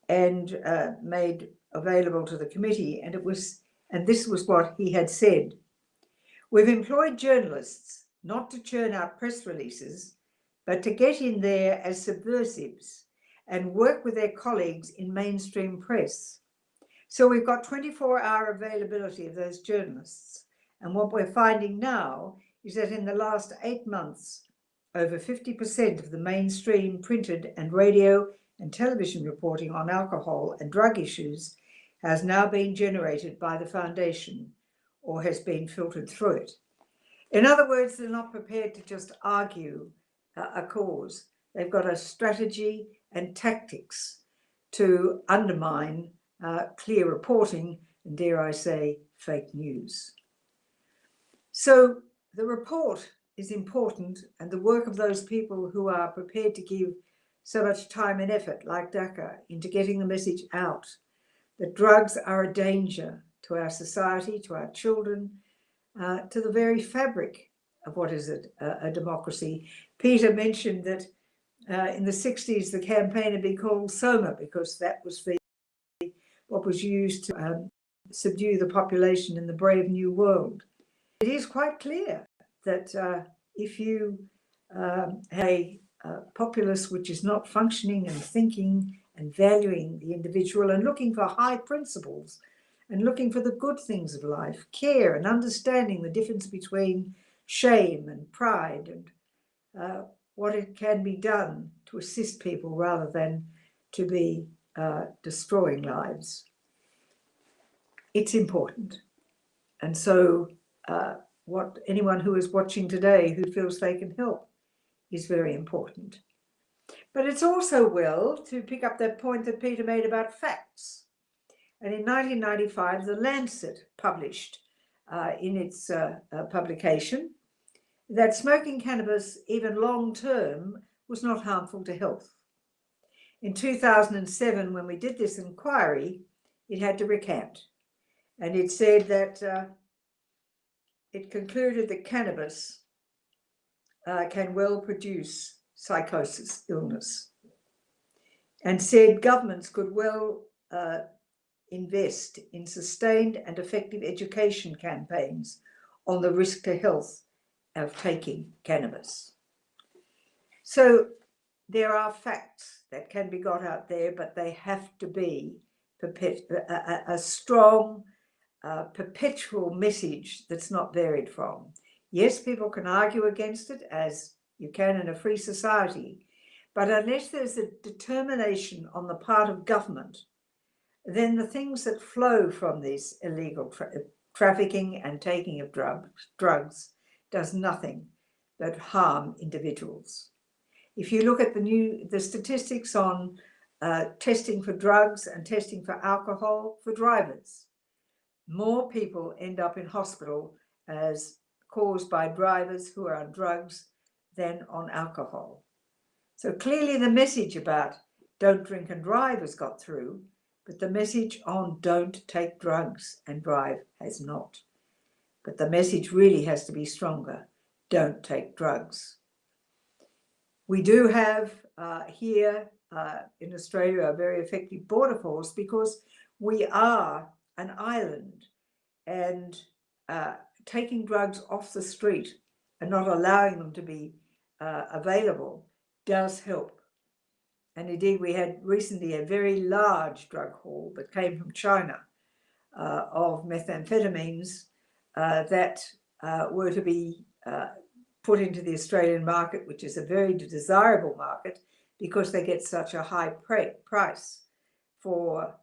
and made available to the committee, and this was what he had said. We've employed journalists not to churn out press releases, but to get in there as subversives and work with their colleagues in mainstream press. So we've got 24-hour availability of those journalists. And what we're finding now is that in the last 8 months, over 50% of the mainstream printed and radio and television reporting on alcohol and drug issues has now been generated by the foundation or has been filtered through it. In other words, they're not prepared to just argue a cause. They've got a strategy and tactics to undermine clear reporting and, dare I say, fake news. So the report is important, and the work of those people who are prepared to give so much time and effort, like DACA, into getting the message out that drugs are a danger to our society, to our children, to the very fabric of what is a democracy. Peter mentioned that in the 60s, the campaign had been called SOMA because that was what was used to subdue the population in the brave new world. It is quite clear that if you have a populace which is not functioning and thinking and valuing the individual and looking for high principles and looking for the good things of life, care and understanding the difference between shame and pride and what it can be done to assist people rather than to be destroying lives. It's important. And so what anyone who is watching today who feels they can help is very important. But it's also well to pick up that point that Peter made about facts. And in 1995, The Lancet published in its publication that smoking cannabis, even long-term, was not harmful to health. In 2007, when we did this inquiry, it had to recant. And it said that it concluded that cannabis can well produce psychosis, illness, and said governments could well invest in sustained and effective education campaigns on the risk to health of taking cannabis. So there are facts that can be got out there, but they have to be a strong, perpetual message that's not varied from. Yes, people can argue against it, as you can in a free society, but unless there's a determination on the part of government, then the things that flow from this illegal trafficking and taking of drugs does nothing but harm individuals. If you look at the statistics on testing for drugs and testing for alcohol for drivers, more people end up in hospital as caused by drivers who are on drugs than on alcohol. So clearly the message about don't drink and drive has got through, but the message on don't take drugs and drive has not. But the message really has to be stronger. Don't take drugs. We do have here in Australia a very effective border force because we are an island, and taking drugs off the street and not allowing them to be available does help. And indeed, we had recently a very large drug haul that came from China of methamphetamines that were to be put into the Australian market, which is a very desirable market because they get such a high price for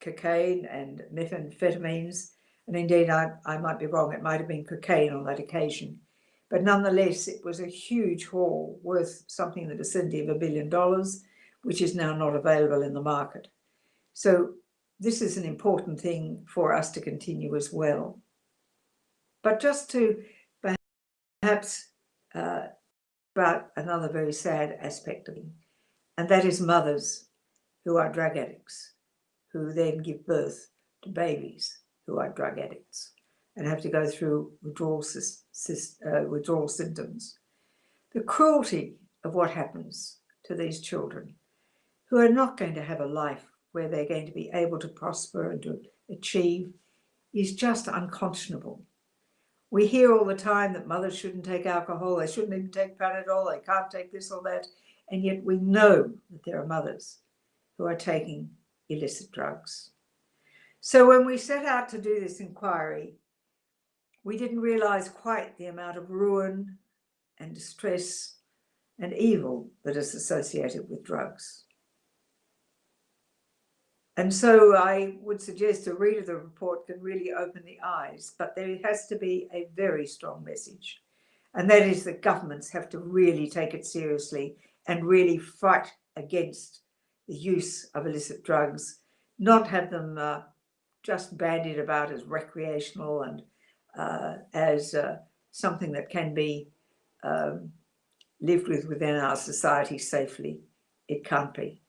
cocaine and methamphetamines. And indeed, I might be wrong, it might have been cocaine on that occasion. But nonetheless, it was a huge haul worth something in the vicinity of $1 billion, which is now not available in the market. So this is an important thing for us to continue as well. But just to perhaps about another very sad aspect of it, and that is mothers who are drug addicts, who then give birth to babies who are drug addicts and have to go through withdrawal symptoms. The cruelty of what happens to these children who are not going to have a life where they're going to be able to prosper and to achieve is just unconscionable. We hear all the time that mothers shouldn't take alcohol, they shouldn't even take Panadol, they can't take this or that, and yet we know that there are mothers who are taking illicit drugs. So when we set out to do this inquiry, we didn't realize quite the amount of ruin and distress and evil that is associated with drugs. And so I would suggest a read of the report can really open the eyes, but there has to be a very strong message. And that is that governments have to really take it seriously and really fight against the use of illicit drugs, not have them just bandied about as recreational and as something that can be lived with within our society safely. It can't be.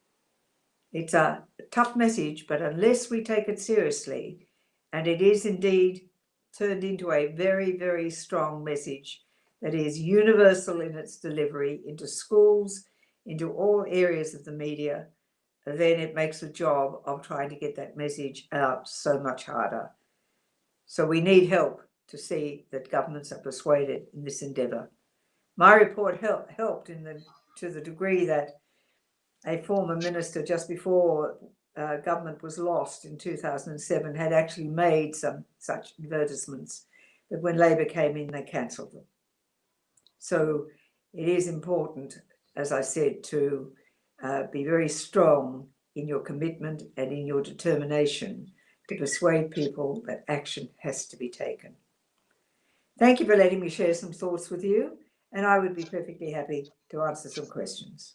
It's a tough message, but unless we take it seriously, and it is indeed turned into a very, very strong message that is universal in its delivery into schools, into all areas of the media, then it makes the job of trying to get that message out so much harder. So we need help to see that governments are persuaded in this endeavour. My report helped to the degree that a former minister just before government was lost in 2007 had actually made some such advertisements, but when Labor came in, they cancelled them. So it is important, as I said, to be very strong in your commitment and in your determination to persuade people that action has to be taken. Thank you for letting me share some thoughts with you, and I would be perfectly happy to answer some questions.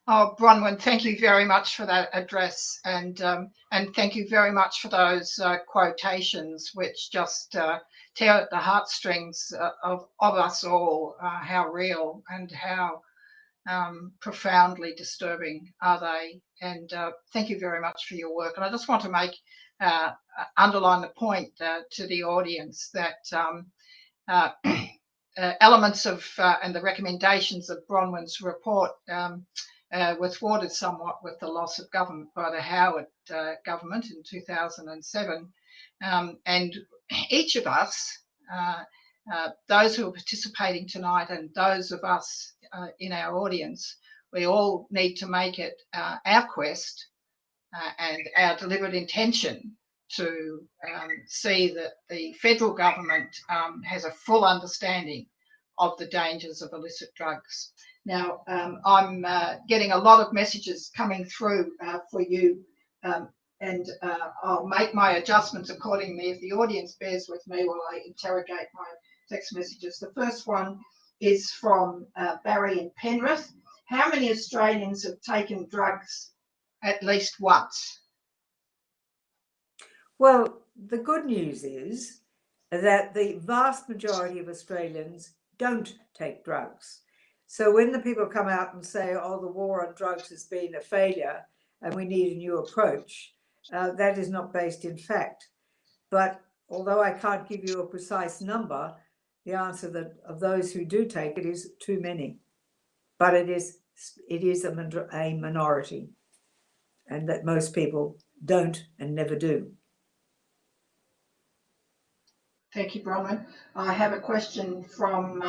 Oh, Bronwyn, thank you very much for that address, and thank you very much for those quotations, which just tear at the heartstrings of us all. How real and how profoundly disturbing are they? And thank you very much for your work. And I just want to underline the point to the audience that elements of and the recommendations of Bronwyn's report were thwarted somewhat with the loss of government by the Howard government in 2007. And each of us, those who are participating tonight and those of us in our audience, we all need to make it our quest and our deliberate intention to see that the federal government has a full understanding of the dangers of illicit drugs. Now, I'm getting a lot of messages coming through for you, and I'll make my adjustments accordingly if the audience bears with me while I interrogate my text messages. The first one is from Barry in Penrith. How many Australians have taken drugs at least once? Well, the good news is that the vast majority of Australians don't take drugs. So when the people come out and say, oh, the war on drugs has been a failure and we need a new approach, that is not based in fact. But although I can't give you a precise number, the answer that of those who do take it is too many. But it is a minority, and that most people don't and never do. Thank you, Bronwyn. I have a question from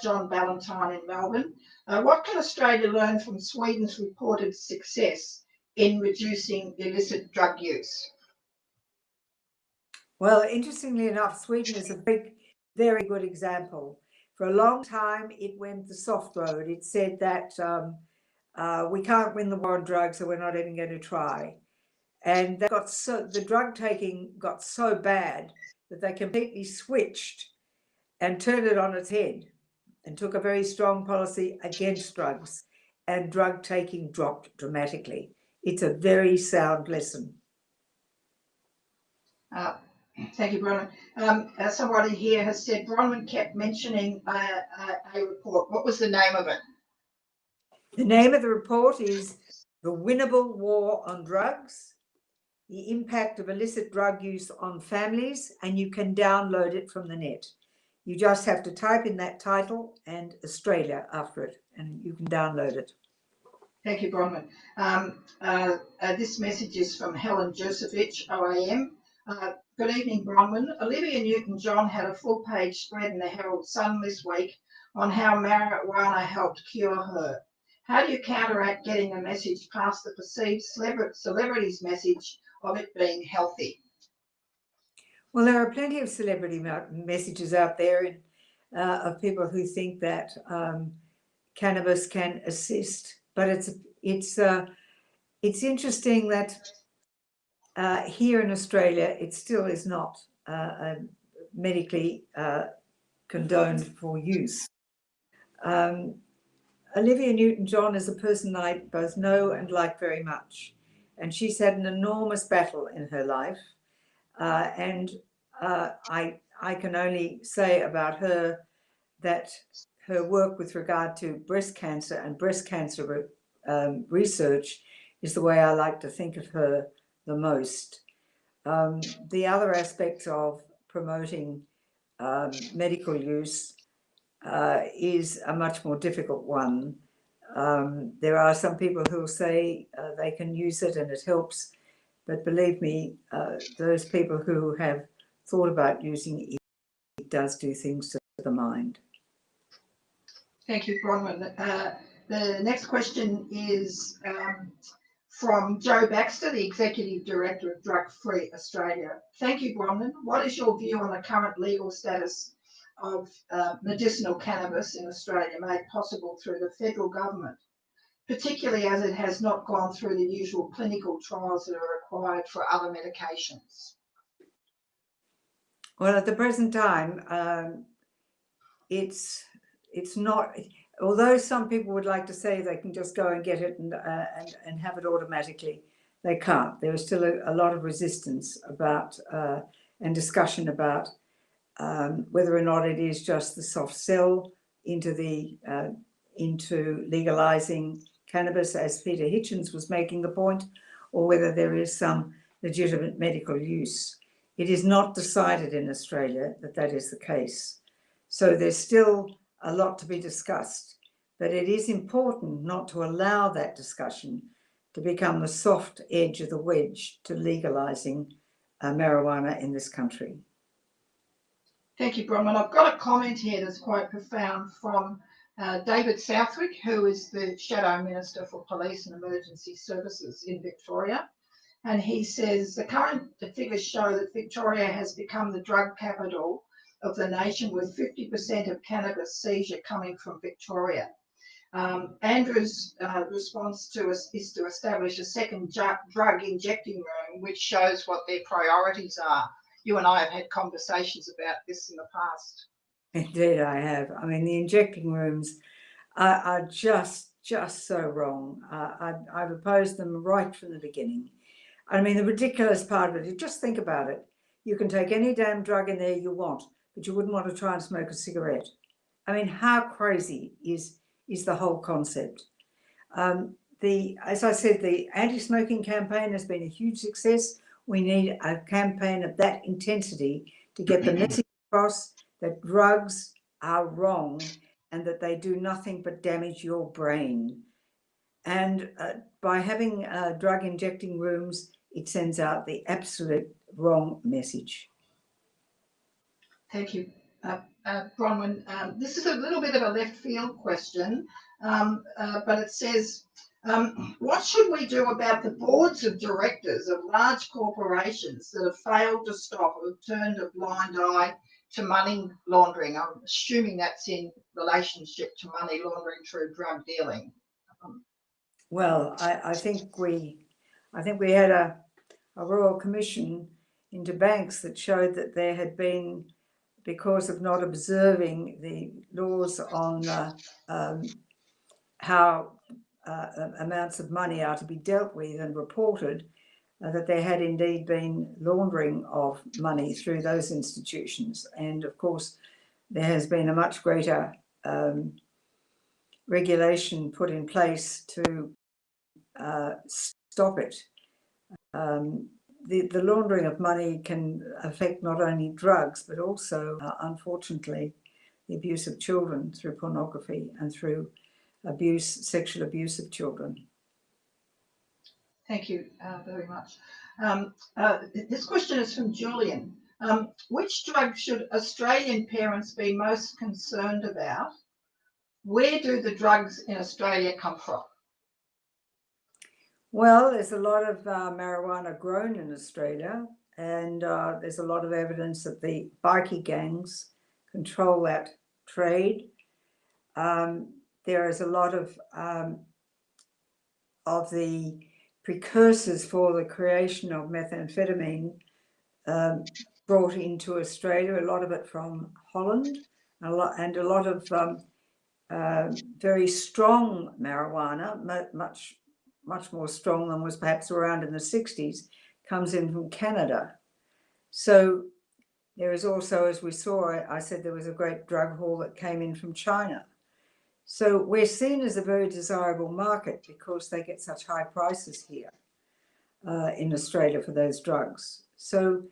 John Ballantyne in Melbourne. What can Australia learn from Sweden's reported success in reducing illicit drug use? Well, interestingly enough, Sweden is a very good example. For a long time, it went the soft road. It said that we can't win the war on drugs, so we're not even going to try. And that the drug taking got so bad that they completely switched and turned it on its head and took a very strong policy against drugs, and drug taking dropped dramatically. It's a very sound lesson. Thank you, Bronwyn. Somebody here has said Bronwyn kept mentioning a report. What was the name of it? The name of the report is The Winnable War on Drugs, the Impact of Illicit Drug Use on Families, and you can download it from the net. You just have to type in that title and Australia after it, and you can download it. Thank you, Bronwyn. This message is from Helen Josevich, OAM. Good evening, Bronwyn. Olivia Newton-John had a full-page spread in the Herald Sun this week on how marijuana helped cure her. How do you counteract getting the message past the perceived celebrity's message of it being healthy? Well, there are plenty of celebrity messages out there of people who think that cannabis can assist, but it's interesting that here in Australia it still is not medically condoned for use. Olivia Newton-John is a person I both know and like very much, and she's had an enormous battle in her life. I can only say about her that her work with regard to breast cancer and breast cancer research is the way I like to think of her the most. The other aspects of promoting medical use is a much more difficult one. There are some people who will say they can use it and it helps, but believe me, those people who have thought about using it, it does do things to the mind. Thank you, Bronwyn. The next question is from Joe Baxter, the Executive Director of Drug Free Australia. Thank you, Bronwyn. What is your view on the current legal status of medicinal cannabis in Australia made possible through the federal government, particularly as it has not gone through the usual clinical trials that are required for other medications? Well, at the present time, it's not. Although some people would like to say they can just go and get it and have it automatically, they can't. There is still a lot of resistance about and discussion about whether or not it is just the soft sell into legalizing cannabis, as Peter Hitchens was making the point, or whether there is some legitimate medical use. It is not decided in Australia that that is the case. So there's still a lot to be discussed, but it is important not to allow that discussion to become the soft edge of the wedge to legalizing marijuana in this country. Thank you, Bronwyn. I've got a comment here that's quite profound from David Southwick, who is the Shadow Minister for Police and Emergency Services in Victoria. And he says the current figures show that Victoria has become the drug capital of the nation, with 50% of cannabis seizure coming from Victoria. Andrew's response to us is to establish a second drug injecting room, which shows what their priorities are. You and I have had conversations about this in the past. Indeed, I have. I mean, the injecting rooms are just so wrong. I've opposed them right from the beginning. I mean, the ridiculous part of it, you just think about it. You can take any damn drug in there you want, but you wouldn't want to try and smoke a cigarette. I mean, how crazy is the whole concept? As I said, the anti-smoking campaign has been a huge success. We need a campaign of that intensity to get the message across that drugs are wrong and that they do nothing but damage your brain. And by having drug injecting rooms, it sends out the absolute wrong message. Thank you, Bronwyn. This is a little bit of a left field question, but it says, what should we do about the boards of directors of large corporations that have failed to stop or turned a blind eye to money laundering? I'm assuming that's in relationship to money laundering through drug dealing. Well, I think we had a royal commission into banks that showed that there had been, because of not observing the laws on how amounts of money are to be dealt with and reported, that there had indeed been laundering of money through those institutions. And of course, there has been a much greater regulation put in place to stop it. The laundering of money can affect not only drugs, but also, unfortunately, the abuse of children through pornography and through sexual abuse of children. Thank you very much. This question is from Julian. Which drug should Australian parents be most concerned about? Where do the drugs in Australia come from? Well, there's a lot of marijuana grown in Australia, and there's a lot of evidence that the bikie gangs control that trade. There is a lot of the precursors for the creation of methamphetamine brought into Australia, a lot of it from Holland, and a lot of very strong marijuana, much more strong than was perhaps around in the 60s, comes in from Canada. So there is also, as we saw, I said there was a great drug haul that came in from China. So we're seen as a very desirable market because they get such high prices here in Australia for those drugs. So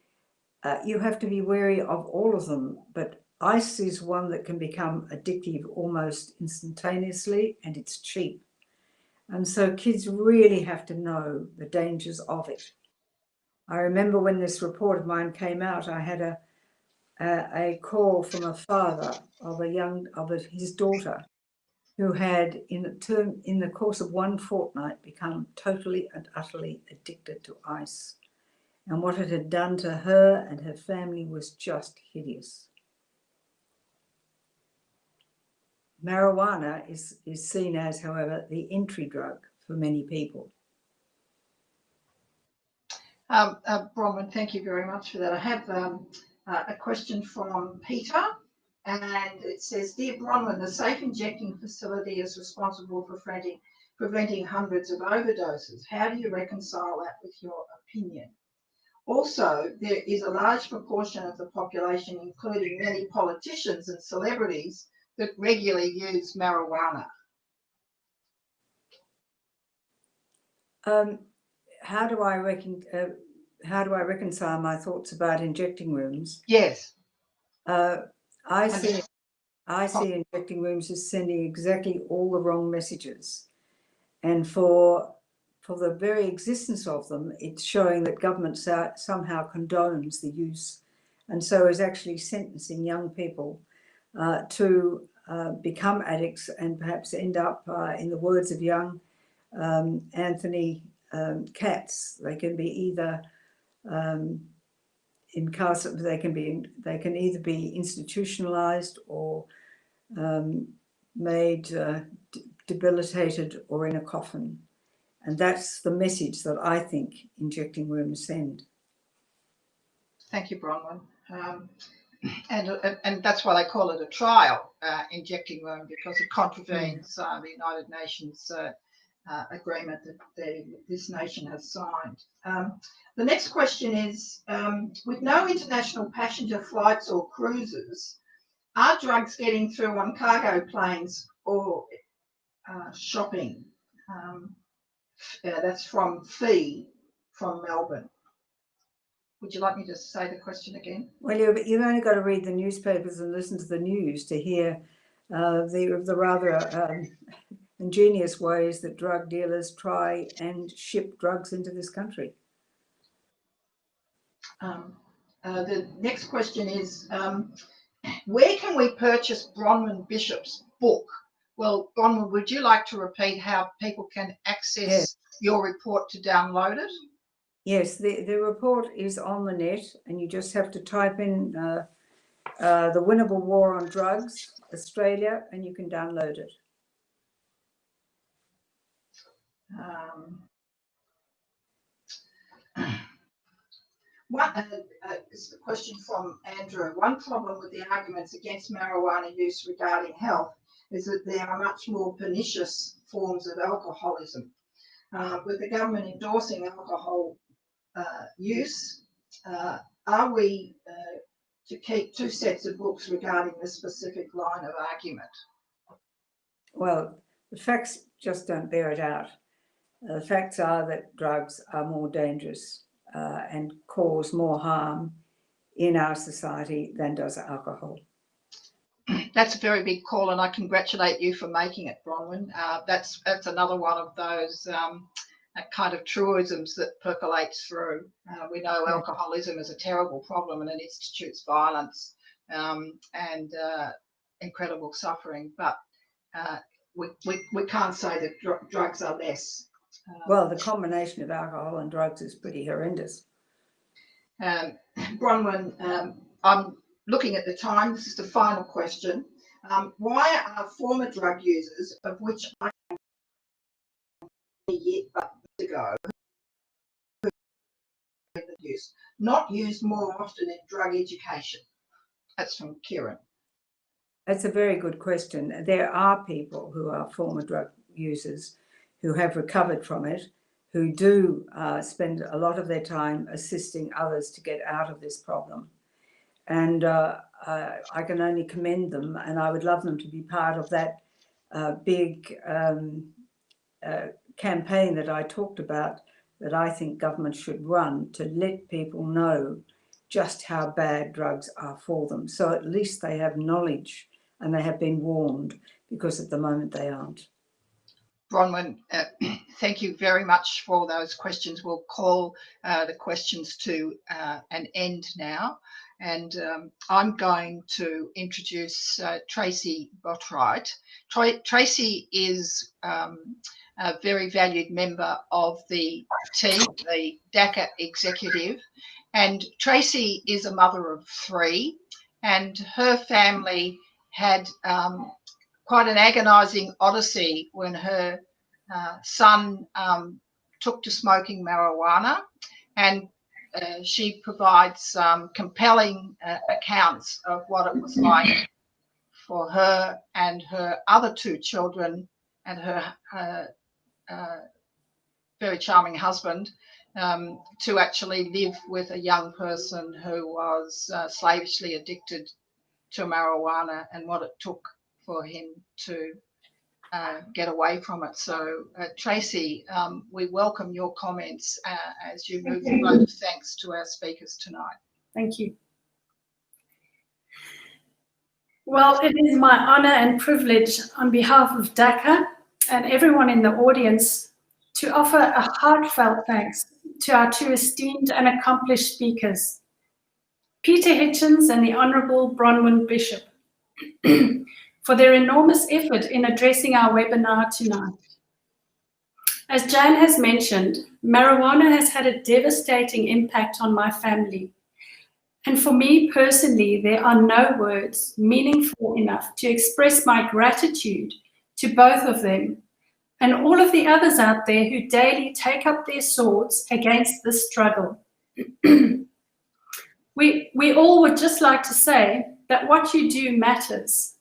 you have to be wary of all of them, but ice is one that can become addictive almost instantaneously, and it's cheap. And so kids really have to know the dangers of it. I remember when this report of mine came out, I had a call from a father of his daughter who had, in the course of one fortnight, become totally and utterly addicted to ice. And what it had done to her and her family was just hideous. Marijuana is seen as, however, the entry drug for many people. Bronwyn, thank you very much for that. I have a question from Peter, and it says, "Dear Bronwyn, the safe injecting facility is responsible for preventing hundreds of overdoses. How do you reconcile that with your opinion? Also, there is a large proportion of the population, including many politicians and celebrities, that regularly use marijuana." How do I reconcile my thoughts about injecting rooms? Yes. I see injecting rooms as sending exactly all the wrong messages, and for the very existence of them, it's showing that government somehow condones the use, and so is actually sentencing young people to become addicts and perhaps end up, in the words of young Anthony Katz, they can be either they can either be institutionalized or made debilitated or in a coffin. And that's the message that I think injecting rooms send. Thank you, Bronwyn. And that's why they call it a trial injecting room, because it contravenes the United Nations agreement that this nation has signed. The next question is, with no international passenger flights or cruises, are drugs getting through on cargo planes or shopping? That's from Fee from Melbourne. Would you like me to say the question again? Well, you've only got to read the newspapers and listen to the news to hear the rather ingenious ways that drug dealers try and ship drugs into this country. The next question is, where can we purchase Bronwyn Bishop's book? Well, Bronwyn, would you like to repeat how people can access your report to download it? Yes, the report is on the net, and you just have to type in the Winnable War on Drugs, Australia, and you can download it. It's the question from Andrew. One problem with the arguments against marijuana use regarding health is that there are much more pernicious forms of alcoholism. With the government endorsing alcohol use, are we to keep two sets of books regarding this specific line of argument? Well, the facts just don't bear it out. The facts are that drugs are more dangerous and cause more harm in our society than does alcohol. That's a very big call, and I congratulate you for making it, Bronwyn. That's another one of those kind of truisms that percolates through. We know alcoholism is a terrible problem, and it institutes violence and incredible suffering, but we can't say that drugs are less. Well, the combination of alcohol and drugs is pretty horrendous. Bronwyn, I'm looking at the time. This is the final question. Why are former drug users, of which I years ago, not used more often in drug education? That's from Kieran. That's a very good question. There are people who are former drug users who have recovered from it, who do spend a lot of their time assisting others to get out of this problem. And I can only commend them, and I would love them to be part of that big campaign that I talked about, that I think government should run to let people know just how bad drugs are for them. So at least they have knowledge and they have been warned, because at the moment they aren't. Bronwyn, thank you very much for those questions. We'll call the questions to an end now. And I'm going to introduce Tracy Botwright. Tracy is a very valued member of the team, the DACA executive. And Tracy is a mother of three, and her family had quite an agonising odyssey when her son took to smoking marijuana, and she provides compelling accounts of what it was like for her and her other two children and her very charming husband to actually live with a young person who was slavishly addicted to marijuana, and what it took for him to get away from it. So, Tracy, we welcome your comments as you move the vote of thanks to our speakers tonight. Thank you. Well, it is my honour and privilege on behalf of DACA and everyone in the audience to offer a heartfelt thanks to our two esteemed and accomplished speakers, Peter Hitchens and the Honourable Bronwyn Bishop, for their enormous effort in addressing our webinar tonight. As Jan has mentioned, marijuana has had a devastating impact on my family. And for me personally, there are no words meaningful enough to express my gratitude to both of them and all of the others out there who daily take up their swords against this struggle. We all would just like to say that what you do matters,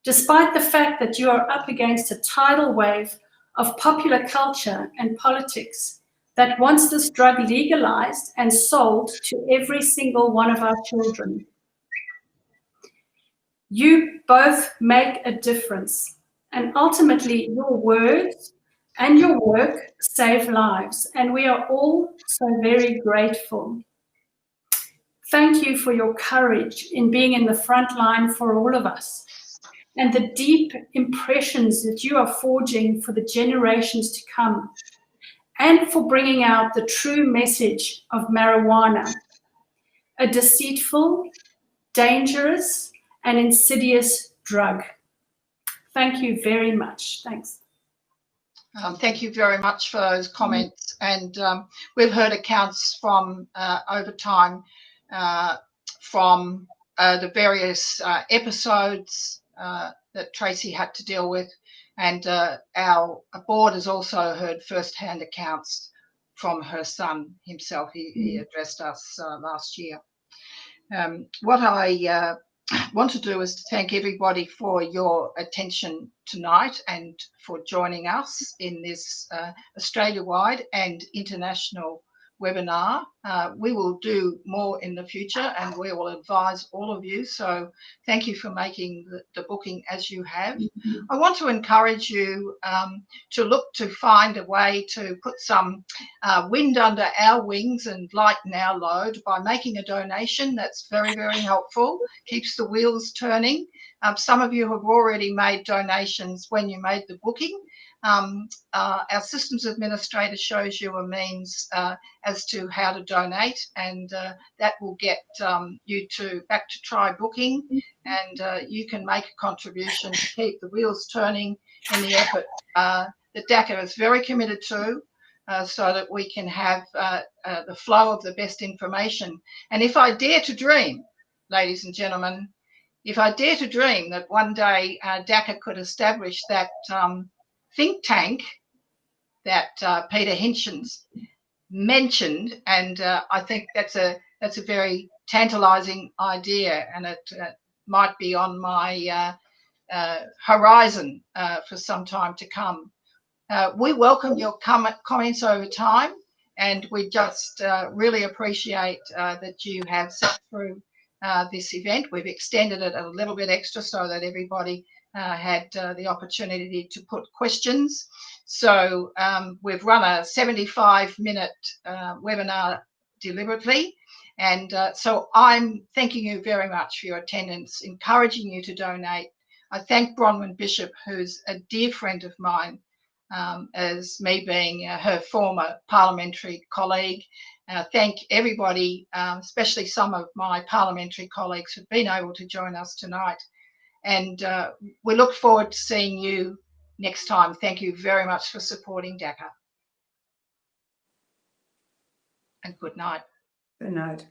despite the fact that you are up against a tidal wave of popular culture and politics that wants this drug legalized and sold to every single one of our children. You both make a difference, and ultimately your words and your work save lives, and we are all so very grateful. Thank you for your courage in being in the front line for all of us, and the deep impressions that you are forging for the generations to come, and for bringing out the true message of marijuana, a deceitful, dangerous, and insidious drug. Thank you very much. Thanks. Thank you very much for those comments. And we've heard accounts from over time from the various episodes that Tracy had to deal with. And our board has also heard firsthand accounts from her son himself. He addressed us last year. What I want to do is to thank everybody for your attention tonight and for joining us in this Australia-wide and international webinar. We will do more in the future and we will advise all of you. So thank you for making the booking as you have. I want to encourage you to look to find a way to put some wind under our wings and lighten our load by making a donation. That's very, very helpful. Keeps the wheels turning. Some of you have already made donations when you made the booking. Our systems administrator shows you a means as to how to donate, and that will get you back to try booking, and you can make a contribution to keep the wheels turning in the effort that DACA is very committed to, so that we can have the flow of the best information. And if I dare to dream, ladies and gentlemen, if I dare to dream that one day DACA could establish that think tank that Peter Hitchens mentioned, and I think that's a very tantalising idea, and it might be on my horizon for some time to come. We welcome your comments over time, and we just really appreciate that you have sat through this event. We've extended it a little bit extra so that everybody had the opportunity to put questions. So we've run a 75-minute webinar deliberately. And so I'm thanking you very much for your attendance, encouraging you to donate. I thank Bronwyn Bishop, who's a dear friend of mine, as me being her former parliamentary colleague. Thank everybody, especially some of my parliamentary colleagues who've been able to join us tonight. And we look forward to seeing you next time. Thank you very much for supporting DACA. And good night. Good night.